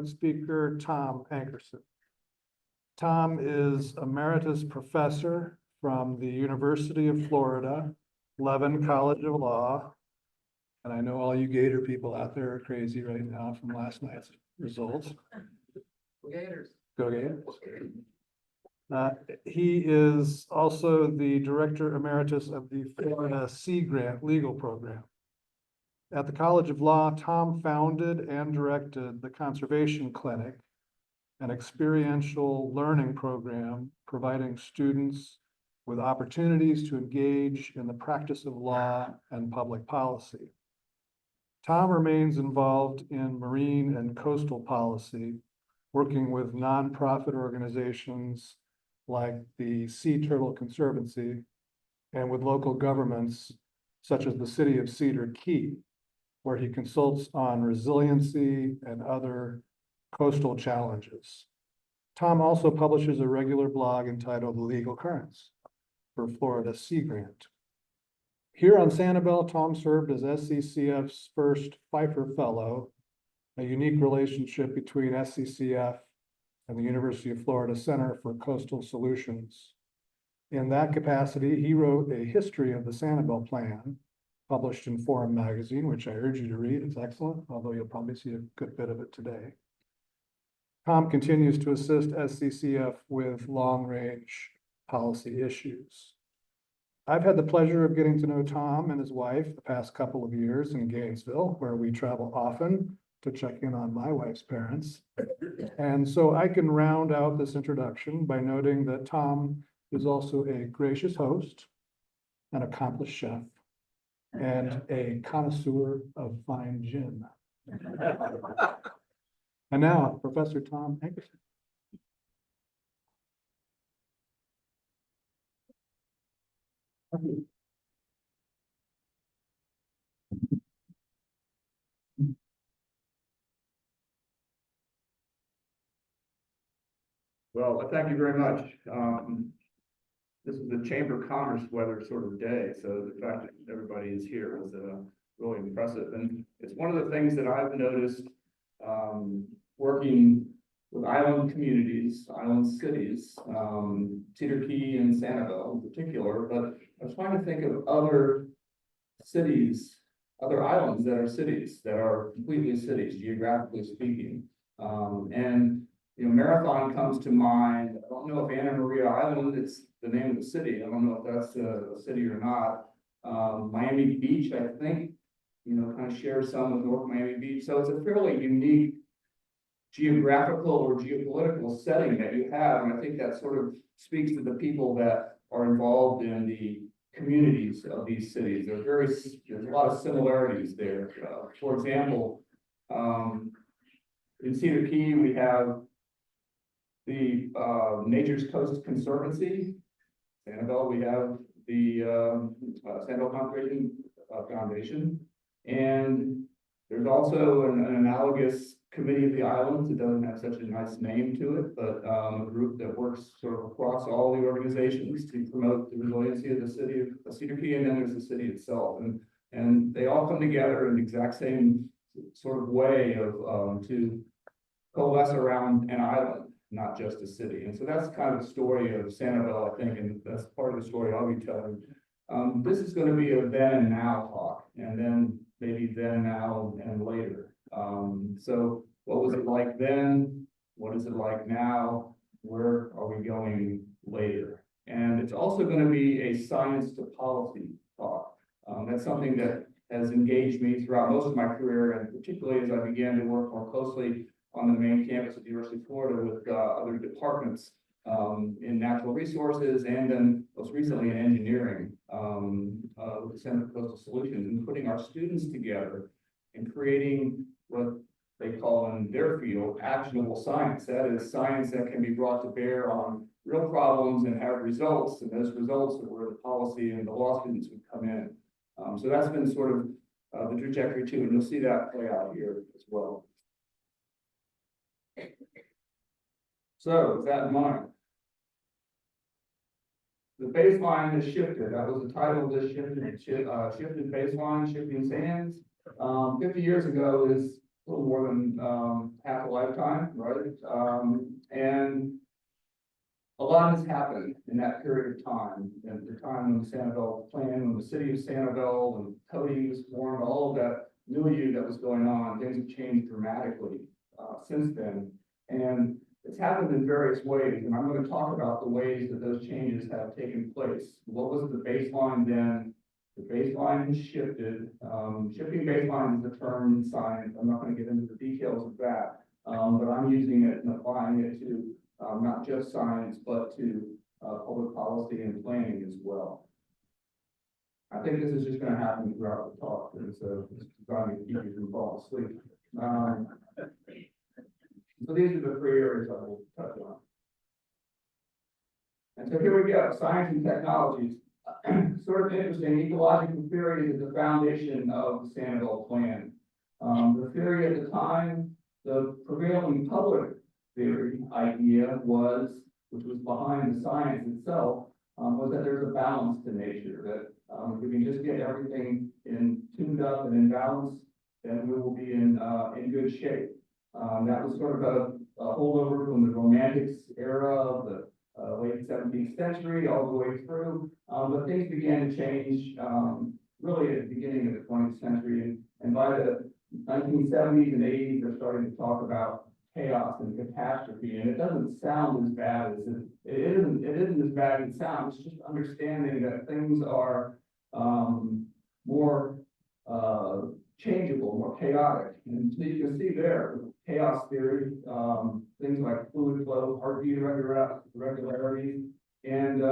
Speaker Tom Ankersen. Tom is Emeritus Professor from the University of Florida, Levin College of Law. And I know all you Gator people out there are crazy right now from last night's results. Go Gators. Go Gators. He is also the Director Emeritus of the Florida Sea Grant Legal Program. At the College of Law, Tom founded and directed the Conservation Clinic, an experiential learning program providing students with opportunities to engage in the practice of law and public policy. Tom remains involved in marine and coastal policy, working with nonprofit organizations like the Sea Turtle Conservancy and with local governments such as the city of Cedar Key, where he consults on resiliency and other coastal challenges. Tom also publishes a regular blog entitled Legal Currents for Florida Sea Grant. Here on Sanibel, Tom served as SCCF's first Pfeiffer Fellow, a unique relationship between SCCF and the University of Florida Center for Coastal Solutions. In that capacity, he wrote a history of the Sanibel Plan, published in Forum magazine, which I urge you to read. It's excellent, although you'll probably see a good bit of it today. Tom continues to assist SCCF with long-range policy issues. I've had the pleasure of getting to know Tom and his wife the past couple of years in Gainesville, where we travel often to check in on my wife's parents. And so I can round out this introduction by noting that Tom is also a gracious host, an accomplished chef, and a connoisseur of fine gin. And now, Professor Tom Ankersen. Well, thank you very much. This is a Chamber of Commerce weather sort of day, so the fact that everybody is here is really impressive. And it's one of the things that I've noticed working with island communities, island cities, Cedar Key and Sanibel in particular, but I was trying to think of other cities, other islands that are completely cities, geographically speaking. And you know, Marathon comes to mind. I don't know if Anna Maria Island, it's the name of the city. I don't know if that's a city or not. Miami Beach, I think, you know, kind of shares some with North Miami Beach. So it's a fairly unique geographical or geopolitical setting that you have. And I think that sort of speaks to the people that are involved in the communities of these cities. There's a lot of similarities there. For example, in Cedar Key, we have the Nature's Coast Conservancy. Sanibel, we have the Sanibel Conservation Foundation. And there's also an analogous Committee of the Islands. It doesn't have such a nice name to it, but a group that works sort of across all the organizations to promote the resiliency of the city of Cedar Key, and then there's the city itself. And they all come together in the exact same sort of way of to coalesce around an island, not just a city. And so that's kind of the story of Sanibel, I think, and that's part of the story I'll be telling. This is going to be a then and now talk, and then maybe then, now, and later. So what was it like then? What is it like now? Where are we going later? And it's also going to be a science to policy talk. That's something that has engaged me throughout most of my career, and particularly as I began to work more closely on the main campus of the University of Florida with other departments in natural resources, and then most recently in engineering with the Center for Coastal Solutions, and putting our students together and creating what they call in their field actionable science. That is science that can be brought to bear on real problems and have results, and those results are where the policy and the law students would come in. So that's been sort of the trajectory too, and you'll see that play out here as well. So with that in mind, the baseline has shifted. That was the title of this shifted baseline, shifting sands. 50 years ago is a little more than, half a lifetime, right? And a lot has happened in that period of time, and the time when the Sanibel plan, when the city of Sanibel, when Cody was formed, all of that milieu that was going on, things have changed dramatically, since then. And it's happened in various ways, and I'm going to talk about the ways that those changes have taken place. What was the baseline then? The baseline has shifted. Shifting baseline is a term in science. I'm not going to get into the details of that, but I'm using it and applying it to not just science, but to public policy and planning as well. I think this is just going to happen throughout the talk, and so it's designed to keep you from falling asleep. So these are the three areas I will touch on. And so here we go, science and technologies. Sort of interesting, ecological theory is the foundation of the Sanibel plan. The theory at the time, the prevailing public theory idea was, which was behind the science itself, was that there's a balance to nature, that if we can just get everything tuned up and in balance, then we will be in good shape. That was sort of a holdover from the Romantics era of the late 17th century all the way through, but things began to change really at the beginning of the 20th century, and by the 1970s and 80s, they're starting to talk about chaos and catastrophe, and it doesn't sound as bad as it isn't as bad as it sounds. It's just understanding that things are more changeable, more chaotic, and so you can see there chaos theory, things like fluid flow, heartbeat irregularities, and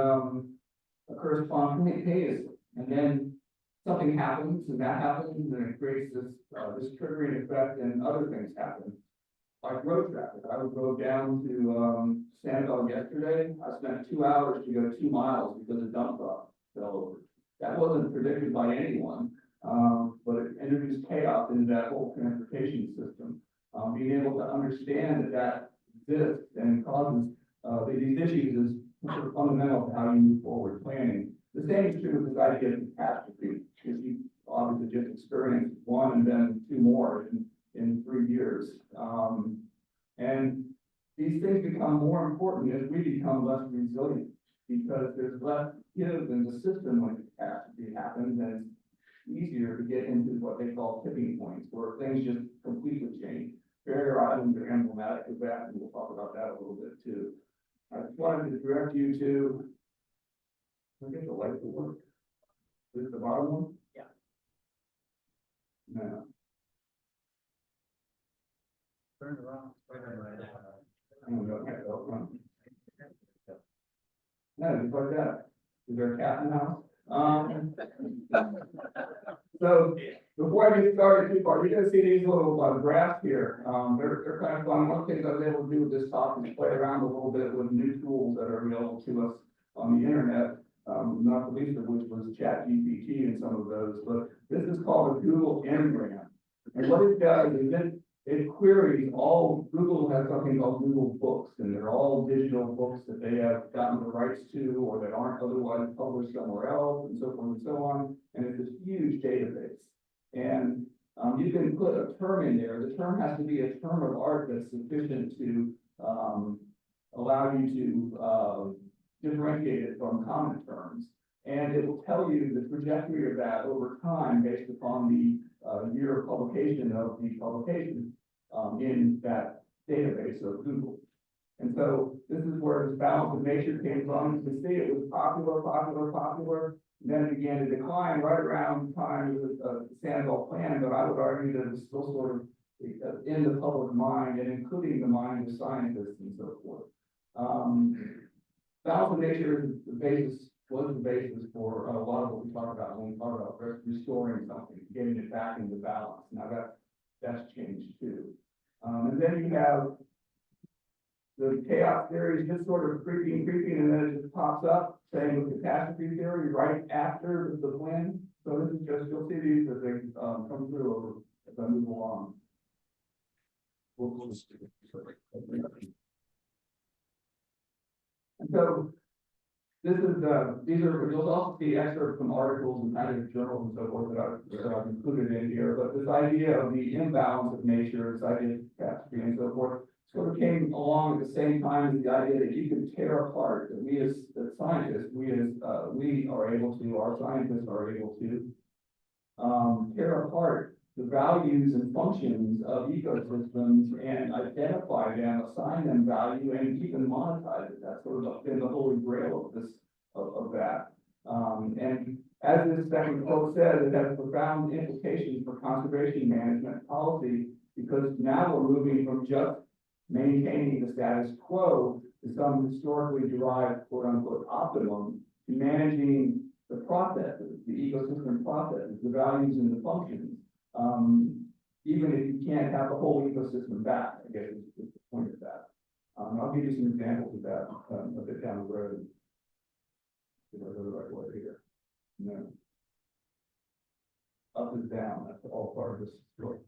occur spontaneously, and then something happens, and that happens, and it creates this triggering effect, and other things happen. Like road traffic. I drove down to Sanibel yesterday. I spent 2 hours to go 2 miles because a dump truck fell over. That wasn't predicted by anyone, but it introduced chaos into that whole transportation system. Being able to understand that exists and causes these issues is sort of fundamental to how you move forward planning. The same is true with this idea of catastrophe, because you obviously just experienced one and then 2 more in 3 years. And these things become more important as we become less resilient, because there's less give in the system when catastrophe happens, and it's easier to get into what they call tipping points, where things just completely change. Barrier islands are emblematic of that, and we'll talk about that a little bit too. I just wanted to direct you to, I get the light to work. Is it the bottom one? Yeah. No. Turn around. I don't know, I don't know. No, just like that. Is there a cat in the house? So before I get started too far, you're gonna see these little graphs here. They're kind of fun. One of the things I was able to do with this talk is play around a little bit with new tools that are available to us on the internet. Not the least of which was ChatGPT and some of those, but this is called a Google Ngram. And what it does is it queries all. Google has something called Google Books, and they're all digital books that they have gotten the rights to or that aren't otherwise published somewhere else, and so forth and so on. And it's this huge database. And you can put a term in there. The term has to be a term of art that's sufficient to allow you to differentiate it from common terms. And it will tell you the trajectory of that over time based upon the year of publication of the publication in that database of Google. And so this is where this balance of nature came from. You can see it was popular. Then it began to decline right around the time of the Sanibel plan, but I would argue that it was still sort of in the public mind and including the mind of scientists and so forth. Balance of nature is was the basis for a lot of what we talk about when we talk about restoring something, getting it back into balance. Now that's changed too. And then you have the chaos theory is just sort of creeping, and then it just pops up, saying with catastrophe theory right after the plan. So this is just, you'll see these as they come through as I move along. And so This is, you'll also see excerpts from articles and kind of journals and so forth that I've included in here, but this idea of the imbalance of nature, this idea of catastrophe and so forth, sort of came along at the same time as the idea that you can tear apart, that we as scientists, we are able to, our scientists are able to, tear apart the values and functions of ecosystems and identify them, assign them value, and even monetize it. That's sort of been the holy grail of this, of that. And as this second quote says, it has profound implications for conservation management policy, because now we're moving from just maintaining the status quo to some historically derived quote unquote optimum to managing the processes, the ecosystem processes, the values and the functions. Even if you can't have the whole ecosystem back, I guess is the point of that. I'll give you some examples of that a bit down the road. If I go the right way here. No. Up is down, that's all part of this story.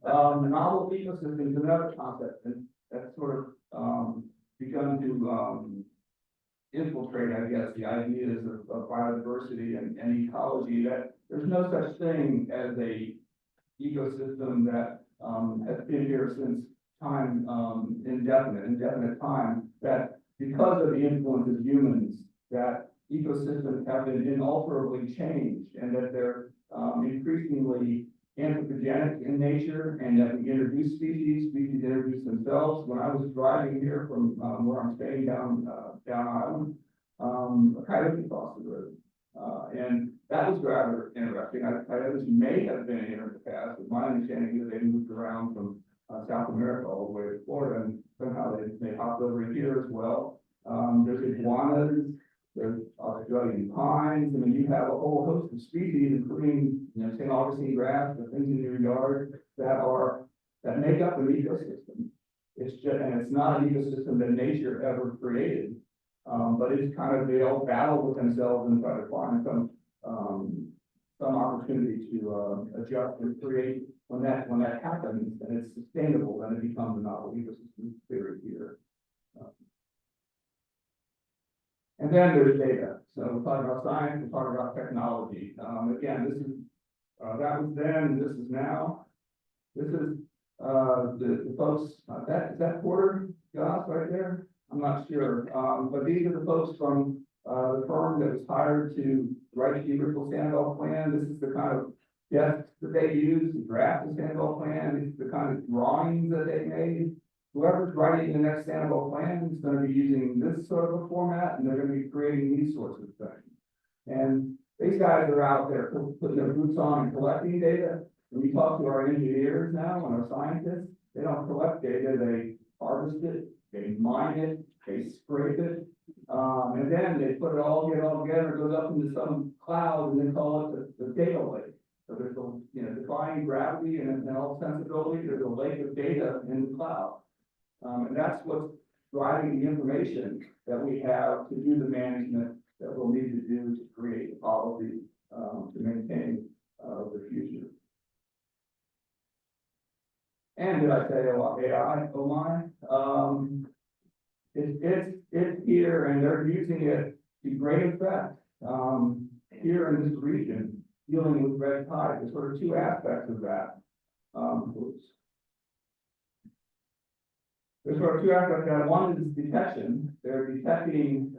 Novel ecosystems, another concept, and that's sort of begun to infiltrate, I guess, the ideas of biodiversity and ecology, that there's no such thing as a ecosystem that has been here since time, indefinite time, that because of the influence of humans, that ecosystems have been inalterably changed, and that they're increasingly anthropogenic in nature, and that we introduce species introduce themselves. When I was driving here from where I'm staying down island, a coyote crossed the road. And that was rather interesting. Coyotes may have been here in the past, but my understanding is they moved around from South America all the way to Florida, and somehow they hopped over here as well. There's iguanas, there's Australian pines. I mean, you have a whole host of species, including, St. Augustine grass, the things in your yard that make up an ecosystem. It's just, and it's not an ecosystem that nature ever created. But it's kind of, they all battle with themselves and try to find some opportunity to adjust and create. When that happens and it's sustainable, then it becomes a novel ecosystem theory here. And then there's data. So we're talking about science, we're talking about technology. Again, this is that was then, and this is now. This is the folks. Is that Porter Goss right there? I'm not sure, but these are the folks from the firm that was hired to write the original Sanibel plan. This is the kind of desks that they use to draft the Sanibel plan. This is the kind of drawings that they made. Whoever's writing the next Sanibel plan is going to be using this sort of a format, and they're going to be creating these sorts of things. And these guys are out there putting their boots on and collecting data. When we talk to our engineers now and our scientists, they don't collect data, they harvest it, they mine it, they scrape it, and then they put it all together, it goes up into some cloud, and then call it the data lake. So there's a, defying gravity and all sensibility, there's a lake of data in the cloud. And that's what's driving the information that we have to do the management that we'll need to do to create the policy to maintain the future. And did I say AI? Oh my! It's here, and they're using it to great effect here in this region, dealing with red tide. There's sort of two aspects of that. There's sort of two aspects of that. One is detection. They're detecting,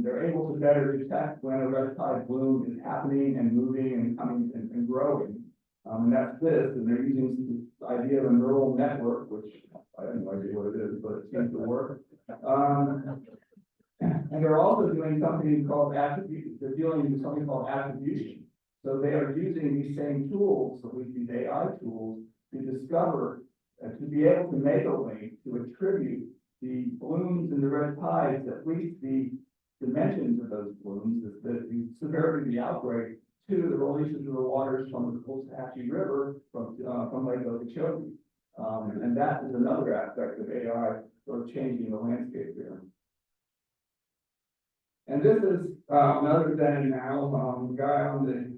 they're able to better detect when a red tide bloom is happening and moving and coming and growing. And that's this, and they're using this idea of a neural network, which I have no idea what it is, but it seems to work. And they're also doing something called attribution. They're dealing with something called attribution. So they are using these same tools, at least these AI tools, to discover, to be able to make a link, to attribute the blooms and the red tides, at least the dimensions of those blooms, the severity of the outbreak, to the releases of the waters from the Coxsackie River from Lake Okeechobee. And that is another aspect of AI sort of changing the landscape there. And this is another thing now, the guy on the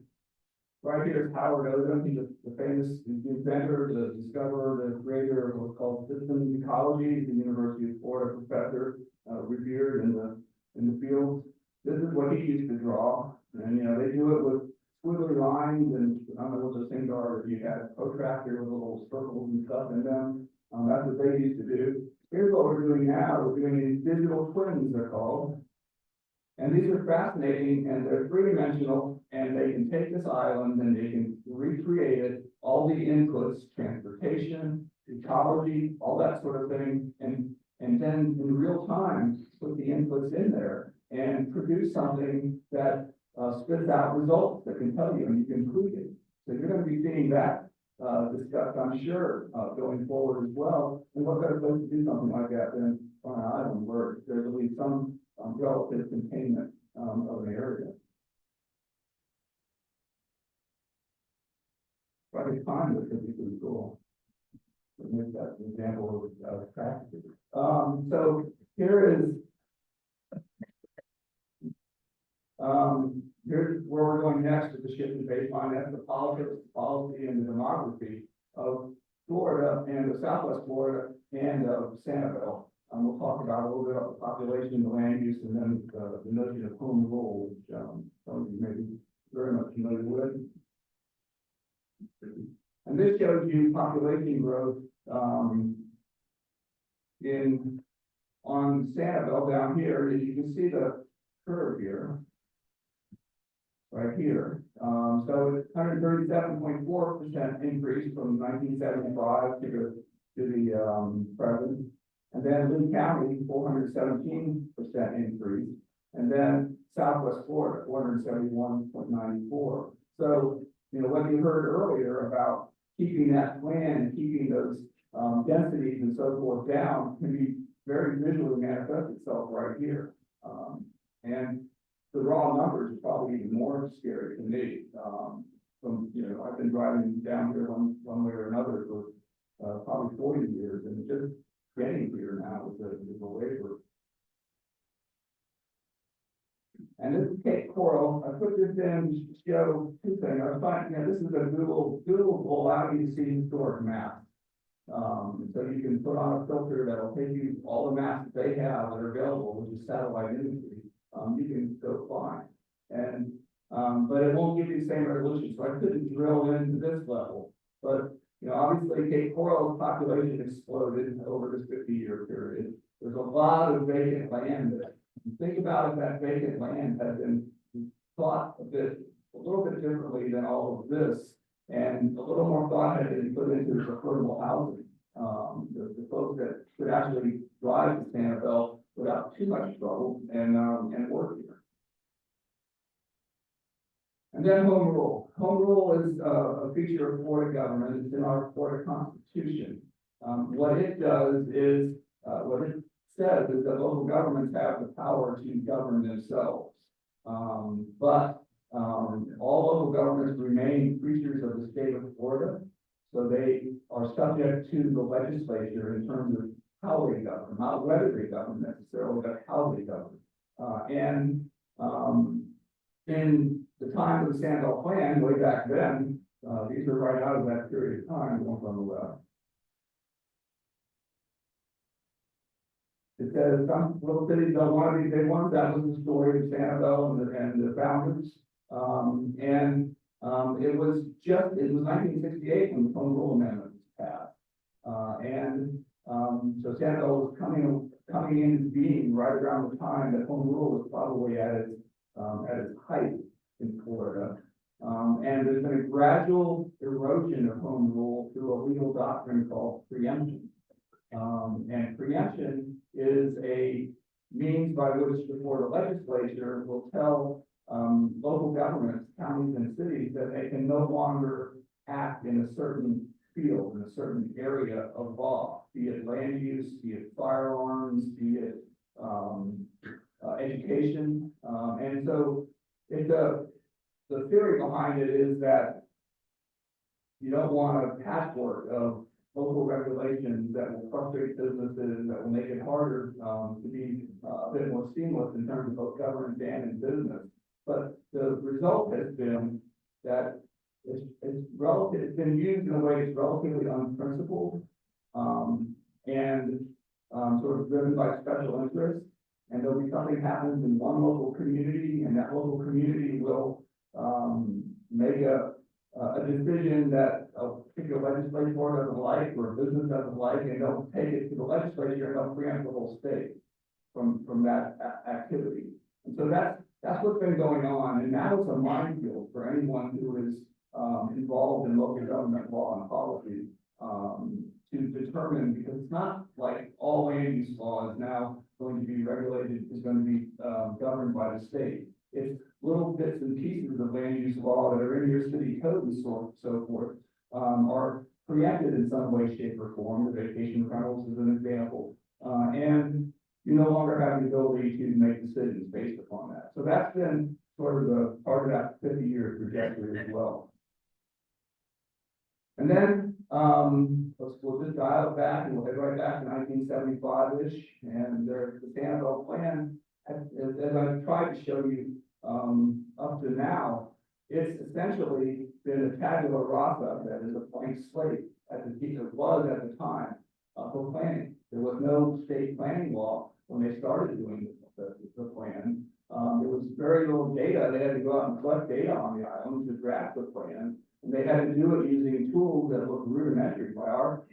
right here is Howard Odom. He's the famous inventor, the discoverer, the creator of what's called systems ecology. He's a University of Florida professor, revered in the field. This is he used to draw, and, you know, they do it with squiggly lines, and I don't know what those things are, if you had a protractor with little circles and stuff in them, that's what they used to do. Here's what we're doing now, we're doing these digital twins, they're called. And these are fascinating, and they're three-dimensional, and they can take this island and they can recreate it, all the inputs, transportation, ecology, all that sort of thing, and then in real time, put the inputs in there and produce something that spits out results that can tell you, and you can tweak it. So you're gonna be seeing that discussed, I'm sure, going forward as well. And what better place to do something like that than on an island where there's at least some relative containment of an area. If I could find it, it'd be pretty cool. Make that an example of practice. So here is, here's where we're going next with the shift in baseline. That's the politics, policy, and the demography of Florida and the Southwest Florida and of Sanibel. We'll talk about a little bit about the population, the land use, and then the notion of home rule, which some of you may be very much familiar with. And this shows you population growth on Sanibel down here. As you can see the curve here, right here. So it's 137.4% increase from 1975 to the present. And then Lee County, 417% increase. And then Southwest Florida, 471.94. So, you know, what you heard earlier about keeping that plan and keeping those densities and so forth down can be very visually manifest itself right here. And the raw numbers are probably even more scary to me. From, you know, I've been driving down here one way or another for probably 40 years, and just getting here now is a labor. And this is Cape Coral. I put this in to show two things. I was finding, you know, this is a Google will allow you to see historic maps. So you can put on a filter that'll take you all the maps that they have that are available, which is satellite imagery. You can go find. And but it won't give you the same resolution. So I couldn't drill into this level. But you know, obviously Cape Coral's population exploded over this 50-year period. There's a lot of vacant land there. Think about if that vacant land had been thought a little bit differently than all of this, and a little more thought had been put into affordable housing. The folks that could actually drive to Sanibel without too much trouble and work here. And then home rule. Home rule is a feature of Florida government. It's in our Florida Constitution. What it does is, what it says is that local governments have the power to govern themselves. But all local governments remain creatures of the state of Florida. So they are subject to the legislature in terms of how they govern, not whether they govern necessarily, but how they govern. In the time of the Sanibel Plan, way back then, these are right out of that period of time, the ones on the left. It says some little cities don't want to be big ones. That was the story of Sanibel and the founders. It was 1968 when the Home Rule Amendment was passed. So Sanibel was coming into being right around the time that Home Rule was probably at its height in Florida. And there's been a gradual erosion of Home Rule through a legal doctrine called preemption. And preemption is a means by which the Florida legislature will tell local governments, counties and cities that they can no longer act in a certain field, in a certain area of law, be it land use, be it firearms, be it education. And so the theory behind it is that you don't want a patchwork of local regulations that will frustrate businesses, that will make it harder to be a bit more seamless in terms of both government and in business. But the result has been that it's been used in a way that's relatively unprincipled and sort of driven by special interests. and there'll be something happens in one local community, and that local community will, make a decision that a particular legislature doesn't like, or a business doesn't like, and they'll take it to the legislature and they'll preempt the whole state from that activity. And so that's what's been going on, and that is a minefield for anyone who is involved in local government law and policy, to determine, because it's not like all land use law is now going to be regulated, is going to be governed by the state. It's little bits and pieces of land use law that are in your city code and so forth, are preempted in some way, shape, or form. The vacation rentals is an example. And you no longer have the ability to make decisions based upon that. So that's been sort of the part of that 50-year trajectory as well. And then, we'll just dial it back, and we'll head right back to 1975-ish, and the Sanibel plan, as I've tried to show you, up to now, it's essentially been a tabula rasa, that is a blank slate, it was at the time, for planning. There was no state planning law when they started doing the plan. There was very little data. They had to go out and collect data on the island to draft the plan. And they had to do it using tools that look rudimentary by our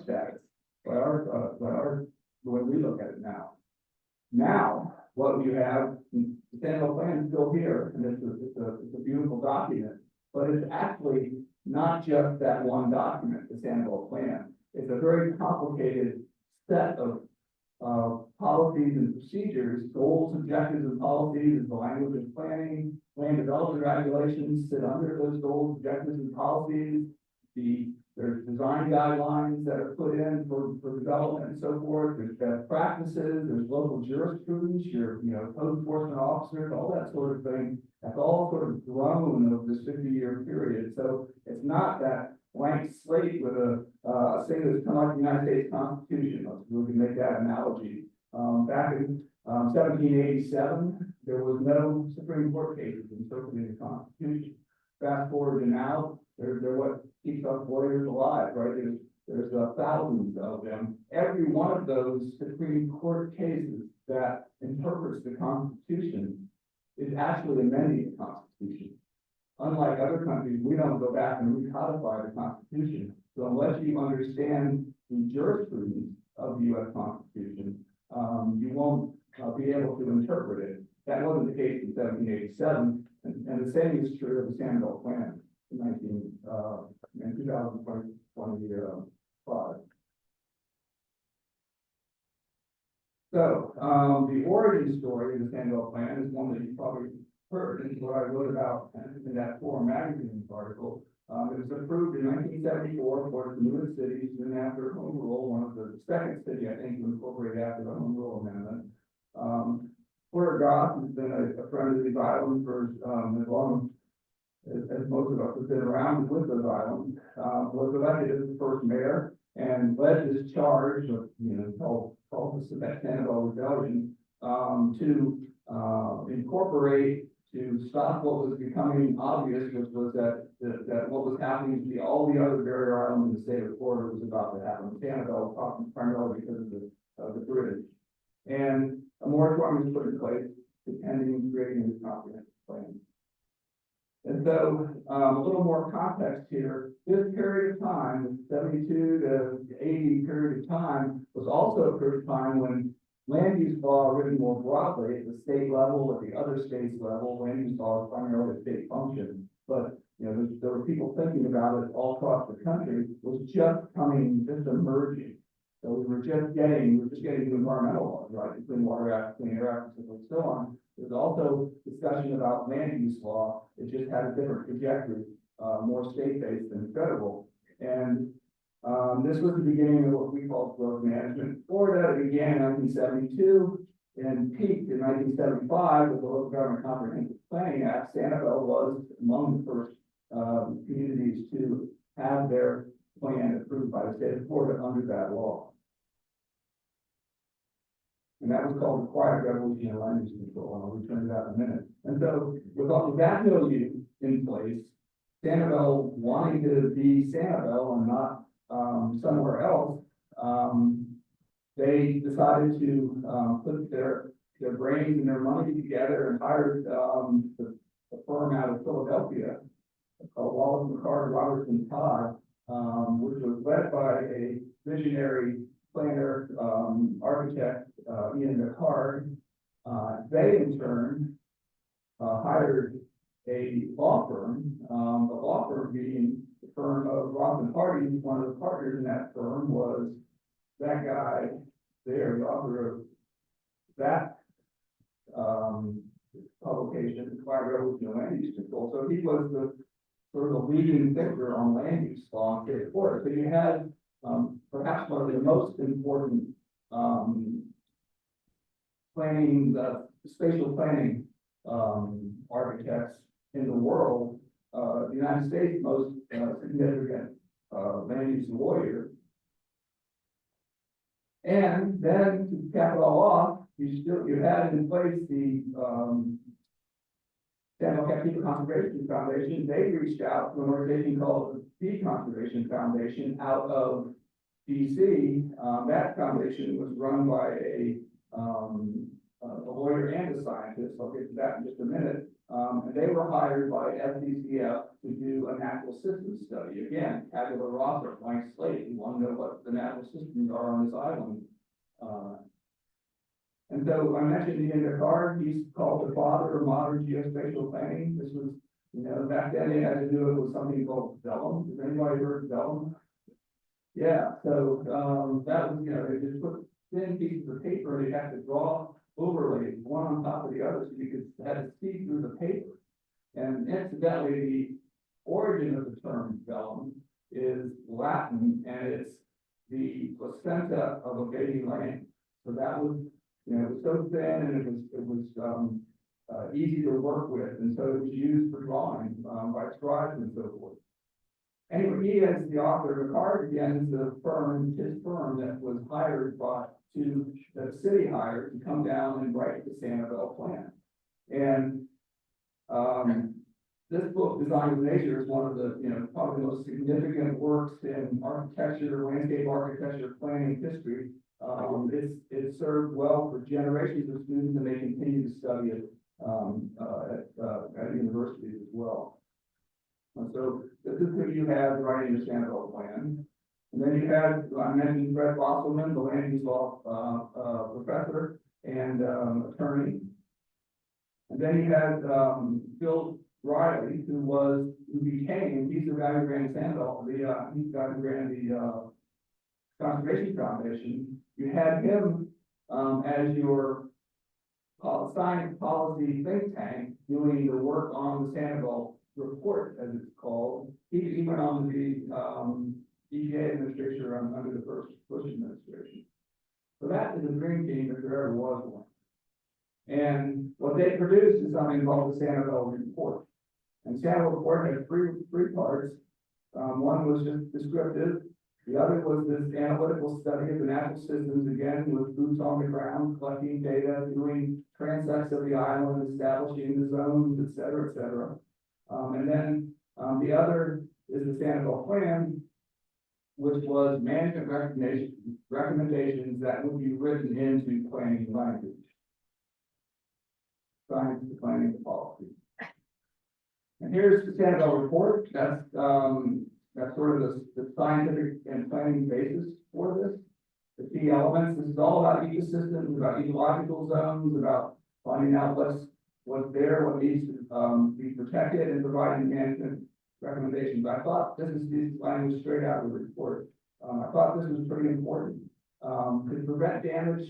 status, the way we look at it now. Now, what you have, the Sanibel plan is still here, and it's a beautiful document, but it's actually not just that one document, the Sanibel plan. It's a very complicated set of policies and procedures. Goals, objectives, and policies is the language of planning. Land development regulations sit under those goals, objectives, and policies. There's design guidelines that are put in for development and so forth. There's best practices. There's local jurisprudence. Your code enforcement officers, all that sort of thing. That's all sort of grown over this 50-year period. So it's not that blank slate with a thing that's kind of like the United States Constitution. We can make that analogy. Back in 1787, there was no Supreme Court cases interpreting the Constitution. Fast forward to now, they're what keeps us lawyers alive, right? There's thousands of them. Every one of those Supreme Court cases that interprets the Constitution is actually amending the Constitution. Unlike other countries, we don't go back and recodify the Constitution. So unless you understand the jurisprudence of the U.S. Constitution, you won't be able to interpret it. That wasn't the case in 1787, and the same is true of the Sanibel plan in 2025. So the origin story of the Sanibel plan is one that you probably heard, and what I wrote about in that Forum magazine article. It was approved in 1974 for the newest cities, soon after home rule, one of the second city, I think, to incorporate after the home rule amendment. Porter Goss has been a friend of these islands for as long as most of us have been around with those islands. Was elected as the first mayor and led this charge of, called the Sanibel Rebellion, to incorporate, to stop what was becoming obvious, which was that what was happening to all the other barrier islands in the state of Florida was about to happen. Sanibel, primarily because of the British. And a moratorium was put in place pending creating this comprehensive plan. And so, a little more context here. This period of time, the 72 to 80 period of time, was also a period of time when land use law, written more broadly at the state level, at the other states level, land use law is primarily a state function. But there were people thinking about it all across the country. It was just emerging. So we were just getting to environmental laws, right? The Clean Water Act, Clean Air Act, and so on. There's also discussion about land use law. It just had a different trajectory, more state-based than federal. And this was the beginning of what we call growth management. Florida began in 1972 and peaked in 1975 with the Local Government Comprehensive Planning Act. Sanibel was among the first communities to have their plan approved by the state of Florida under that law. And that was called the Quiet Revolution in Land Use Control, and I'll return to that in a minute. And so, with that milieu in place, Sanibel wanting to be Sanibel and not somewhere else, they decided to, put their brains and their money together and hired, the firm out of Philadelphia called Wallace McCart Robertson Todd, which was led by a visionary planner, architect, Ian McCart. They in turn hired a law firm, the law firm being the firm of Roth and Hardy. One of the partners in that firm was that guy there, the author of that publication, Climate Revolution and Land Use Control. So he was the sort of the leading thinker on land use law in state Florida. So you had perhaps one of the most important planning, spatial planning architects in the world, the United States' most significant land use lawyer. And then to cap it all off, you had in place the San Captiva Conservation Foundation. They reached out to an organization called the Bee Conservation Foundation out of DC. That foundation was run by a lawyer and a scientist. I'll get to that in just a minute. And they were hired by SDCF to do a natural systems study. Again, tabula rasa, blank slate. You want to know what the natural systems are on this island. And so I mentioned Ian McCart. He's called the father of modern geospatial planning. This was, back then they had to do it with something called vellum. Has anybody heard of vellum? Yeah, so that was, they just put thin pieces of paper and they had to draw overlays one on top of the other so you could have to see through the paper. And incidentally, the origin of the term vellum is Latin, and it's the placenta of a baby lamb. So that was, it was so thin and it was easy to work with, and so it was used for drawing by scribes and so forth. Anyway, he is the author of McCart, again, is his firm that was hired that the city hired to come down and write the Sanibel plan. And this book, Design with Nature, is one of the, probably the most significant works in architecture, landscape architecture, planning history. It served well for generations of students, and they continue to study it at universities as well. And so this is who you had writing the Sanibel plan. And then you had, I mentioned Fred Bosselman, the land use law professor and attorney. And then you had Bill Riley, who became, he's the guy who ran Sanibel, he's the guy who ran the Conservation Foundation. You had him as your science policy think tank doing the work on the Sanibel report, as it's called. He went on to be EPA administrator under the first Bush administration. So that is a dream team if there ever was one. And what they produced is something called the Sanibel report. And Sanibel report had three parts. One was just descriptive. The other was this analytical study of the natural systems, again, with boots on the ground, collecting data, doing transects of the island, establishing the zones, et cetera, et cetera. And then the other is the Sanibel plan, which was management recommendations that would be written into planning language. Science to planning the policy. And here's the Sanibel report. That's sort of the scientific and planning basis for this. The key elements, this is all about ecosystems, about ecological zones, about finding out what's there, what needs to be protected, and providing management recommendations. I thought this language straight out of the report. I thought this was pretty important. Could prevent damage,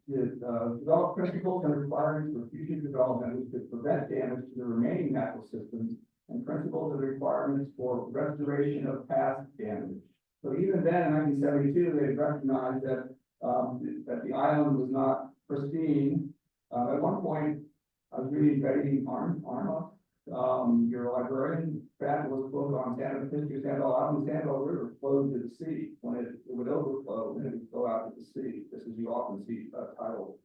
develop principles and requirements for future development, which could prevent damage to the remaining natural systems, and principles and requirements for restoration of past damage. So even then, in 1972, they recognized that the island was not pristine. At one point, I was reading Betty Arma, your librarian, fabulous book on history of Sanibel Island. Sanibel River flowed to the sea. When it would overflow, and it would go out to the sea, just as you often see tidal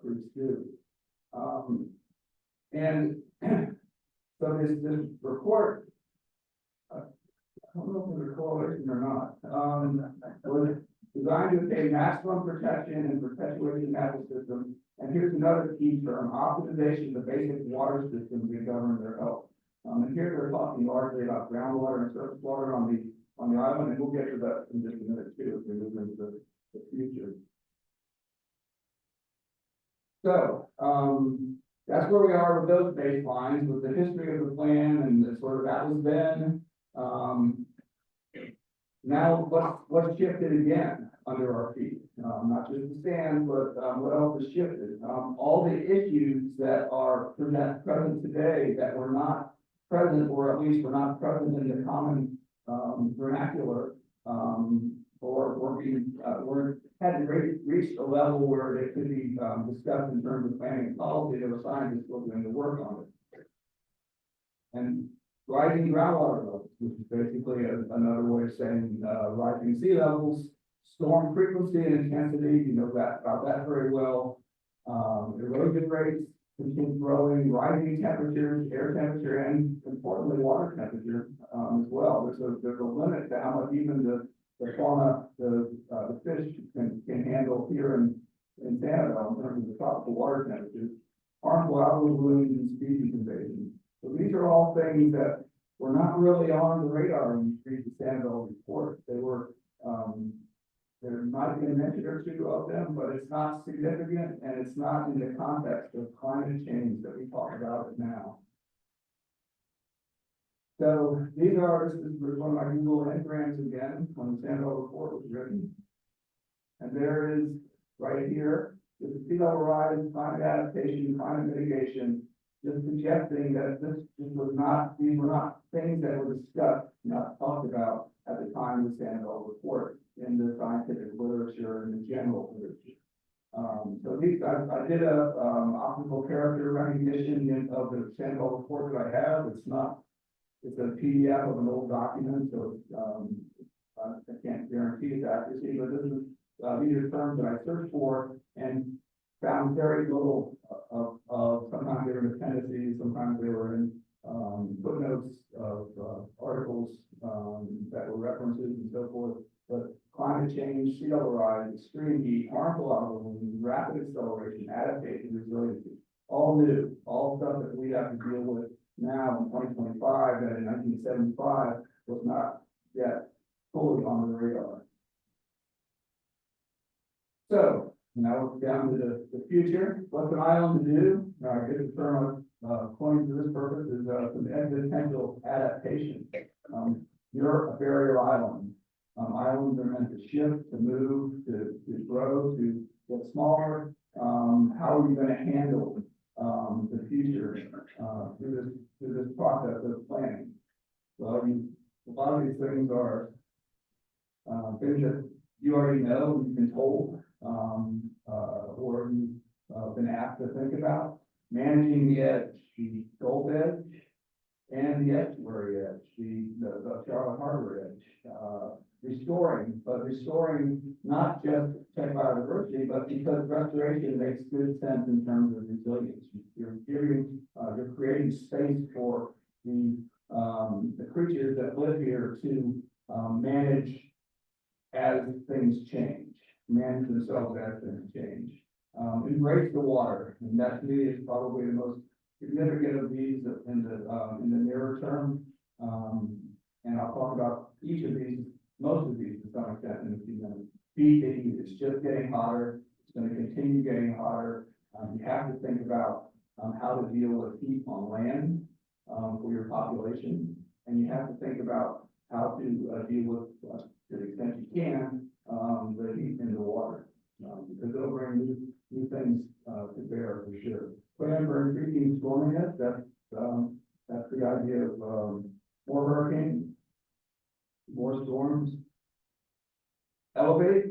creeks do. And so this report, I don't know if there's a correlation or not, designed to attain maximum protection and perpetuation of natural systems. And here's another key term, optimization of the basic water systems that govern their health. And here they're talking largely about groundwater and surface water on the island, and we'll get to that in just a minute too, as we move into the future. So, that's where we are with those baselines, with the history of the plan and the sort of that was then. Now, what's shifted again under our feet? Not just the sand, but what else has shifted? All the issues that are present today that were not present, or at least were not present in the common vernacular, or working, hadn't reached a level where it could be discussed in terms of planning and policy. There were scientists still doing the work on it. And rising groundwater levels, which is basically another way of saying rising sea levels, storm frequency and intensity, you know about that very well. Erosion rates continue growing, rising temperatures, air temperature, and importantly, water temperature as well. There's a limit to how much even the fauna, the fish can handle here in Sanibel in terms of the tropical water temperatures, harmful algal blooms and species invasion. So these are all things that were not really on the radar when you read the Sanibel report. They were, there might have been a mention or two of them, but it's not significant, and it's not in the context of climate change that we talk about it now. So this is one of my Google engrams again, when the Sanibel report was written. And there is, right here, the sea level rise, climate adaptation, climate mitigation, just suggesting that these were not things that were discussed, not talked about at the time of the Sanibel report in the scientific literature and the general literature. So I did a optical character recognition of the Sanibel report that I have. It's a PDF of an old document, so I can't guarantee its accuracy, but these are terms that I searched for and found very little of sometimes they were in appendices, sometimes they were in footnotes of articles that were references and so forth. But climate change, sea level rise, extreme heat, harmful algal blooms, rapid acceleration, adaptation, resiliency, all new, all stuff that we have to deal with now in 2025 that in 1975 was not yet fully on the radar. So now we're down to the future. What's an island to do? I guess the term coined for this purpose is some existential adaptation. You're a barrier island. Islands are meant to shift, to move, to grow, to get smaller. How are you going to handle the future through this process of planning? Well, a lot of these things are things that you already know, you've been told, or you've been asked to think about. Managing the edge, the Gulf edge, and the estuary edge, the Charlotte Harbor edge. Restoring not just tech biodiversity, but because restoration makes good sense in terms of resilience. You're creating space for the creatures that live here to manage as things change, manage themselves as things change. Embrace the water, and that to me is probably the most significant of these in the nearer term. And I'll talk about each of these, most of these to some extent in a few minutes. Heat, it's just getting hotter. It's going to continue getting hotter. You have to think about how to deal with heat on land for your population, and you have to think about how to deal with, to the extent you can, the heat in the water, because it'll bring new things to bear for sure. Plan for increasing storminess. That's the idea of more hurricanes, more storms. Elevate.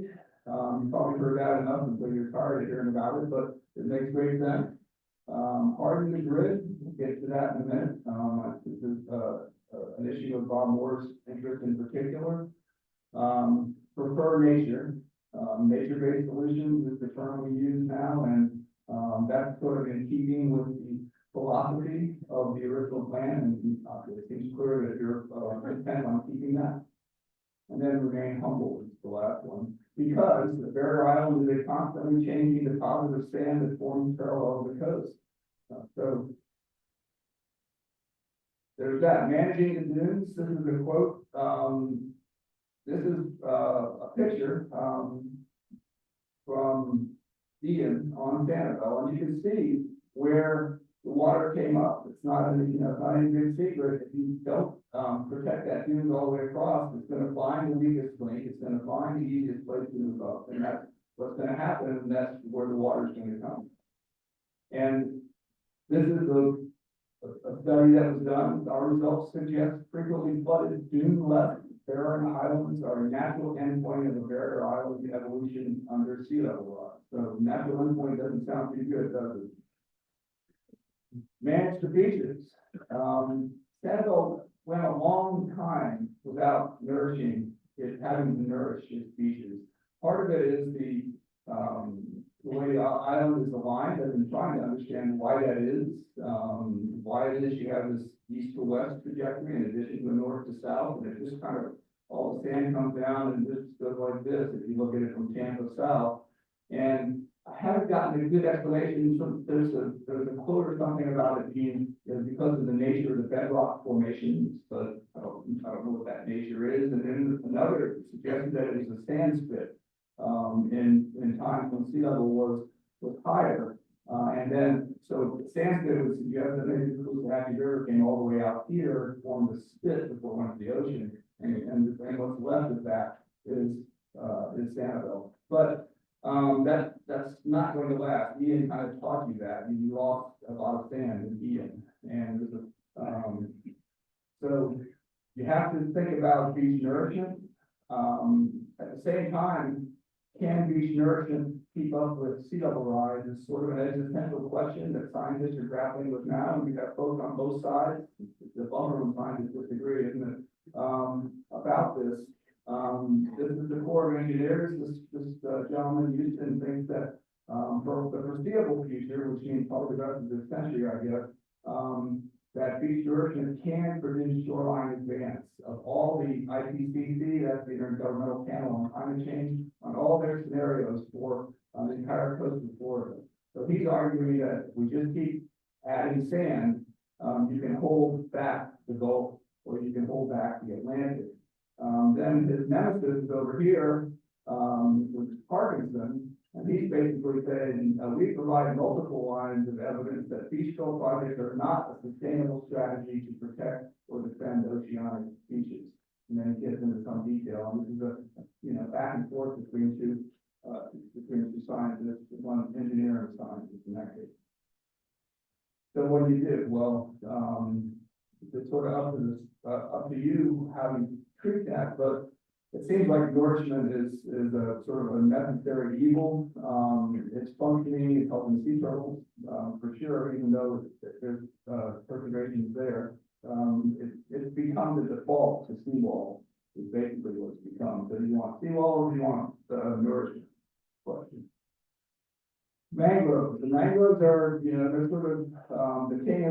You probably heard that enough until you're tired of hearing about it, but it makes great sense. Harden the grid. We'll get to that in a minute. This is an issue of Bob Moore's interest in particular. Prefer nature. Nature-based solutions is the term we use now, and that's sort of in keeping with the philosophy of the original plan, and it seems clear that you're intent on keeping that. And then remain humble is the last one. because the barrier island is a constantly changing deposit of sand that forms parallel to the coast. So there's that. Managing the dunes, this is a quote. This is a picture from Ian on Sanibel, and you can see where the water came up. It's not any, it's not any big secret. If you don't protect that dunes all the way across, it's gonna find the weakest link, it's gonna find the easiest place to move up, and that's what's gonna happen, and that's where the water's gonna come. And this is a study that was done. Our results suggest frequently flooded dune-left barren islands are a natural endpoint of a barrier island evolution under sea level rise. So natural endpoint doesn't sound too good, does it? Manage the beaches. Sanibel went a long time without having to nourish its beaches. Part of it is the way the island is aligned. I've been trying to understand why that is. Why it is you have this east to west trajectory in addition to a north to south, and it just kind of, all the sand comes down and just goes like this if you look at it from Tampa south. And I haven't gotten a good explanation. There's a quote or something about it being, because of the nature of the bedrock formations, but I don't know what that nature is. And then another suggested that it was a sand spit in times when sea level was higher. And then, so the sand spit would suggest that maybe the Coos-Hatchie River came all the way out here, formed a spit before it went to the ocean, and what's left of that is Sanibel. But that's not going to last. Ian kind of taught you that. You lost a lot of sand in Ian, and so you have to think about beach nourishment. At the same time, can beach nourishment keep up with sea level rise is sort of an existential question that scientists are grappling with now, and we have folks on both sides. The bummer when scientists disagree, isn't it, about this. This is the Corps of Engineers. This gentleman, Houston, thinks that for the foreseeable future, which means probably the rest of this century, I guess, that beach nourishment can produce shoreline advance of all the IPCC, that's the Intergovernmental Panel on Climate Change, on all their scenarios for the entire coast of Florida. So he's arguing that if we just keep adding sand, you can hold back the Gulf, or you can hold back the Atlantic. Then his nemesis is over here, which is Parkinson, and he's basically saying, we provide multiple lines of evidence that beach fill projects are not a sustainable strategy to protect or defend oceanic beaches. And then he gets into some detail, and this is a back and forth between two scientists, one engineer and scientist in that case. So what do you do? Well, it's sort of up to you how you treat that, but it seems like nourishment is a sort of a necessary evil. It's functioning, it's helping sea turtles, for sure, even though there's perturbations there. It's become the default to seawall, is basically what it's become. So do you want seawall or do you want nourishment? Question. Mangroves. The mangroves are, they're sort of the king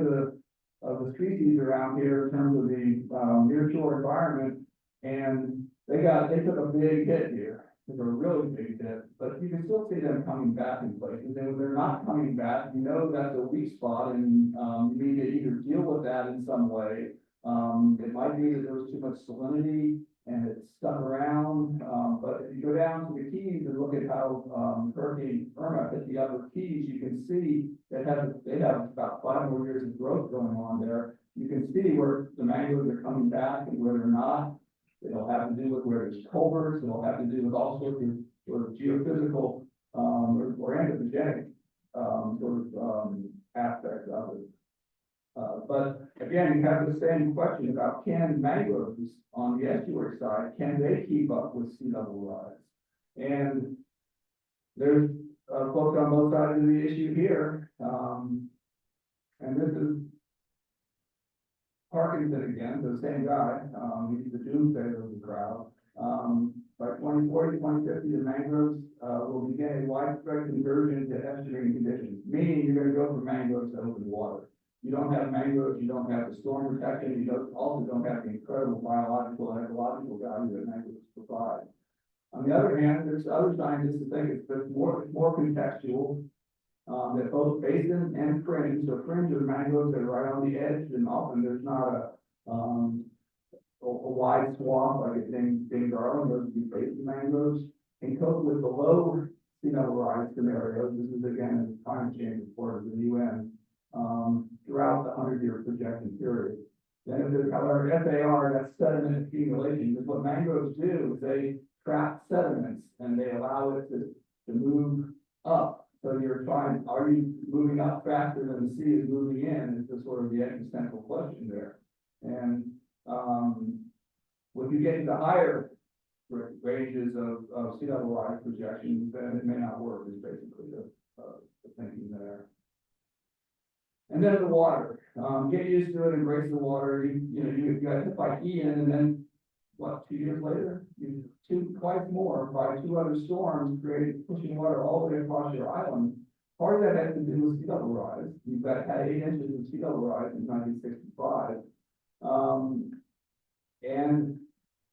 of the species around here in terms of the nearshore environment, and they took a big hit here. They were a really big hit, but you can still see them coming back in places. And when they're not coming back, that's a weak spot, and you need to either deal with that in some way. It might be that there was too much salinity and it stuck around. But if you go down to the Keys and look at how Hurricane Irma hit the upper Keys, you can see they have about 5 more years of growth going on there. You can see where the mangroves are coming back and where they're not. It'll have to do with where there's culverts. It'll have to do with all sorts of sort of geophysical or anthropogenic aspects of it. But again, you have the same question about, can mangroves on the estuary side, can they keep up with sea level rise? And there's folks on both sides of the issue here. And this is Parkinson again, the same guy. He's the doomsayer of the crowd. By 2040, 2050, the mangroves will begin a widespread conversion to estuarine conditions, meaning you're going to go from mangroves to open water. You don't have mangroves, you don't have the storm protection, also don't have the incredible biological and ecological value that mangroves provide. On the other hand, there's other scientists who think it's more contextual. That both basin and fringe, so fringe are mangroves that are right on the edge, and often there's not a wide swath like at Dane Garland, those would be basin mangroves. And cope with the low sea level rise scenarios, this is again a climate change report of the UN, throughout the 100-year projection period. Then if there's, however, FAR, that's sediment accumulation, because what mangroves do is they trap sediments and they allow it to move up. So you're trying, are you moving up faster than the sea is moving in, is the sort of the existential question there. And when you get into higher ranges of sea level rise projections, then it may not work, is basically the thinking there. And then the water, get used to it, embrace the water. You got hit by Ian, and then what? 2 years later, twice more by 2 other storms, pushing water all the way across your island. Part of that has to do with sea level rise. You've had 8 inches of sea level rise in 1965, and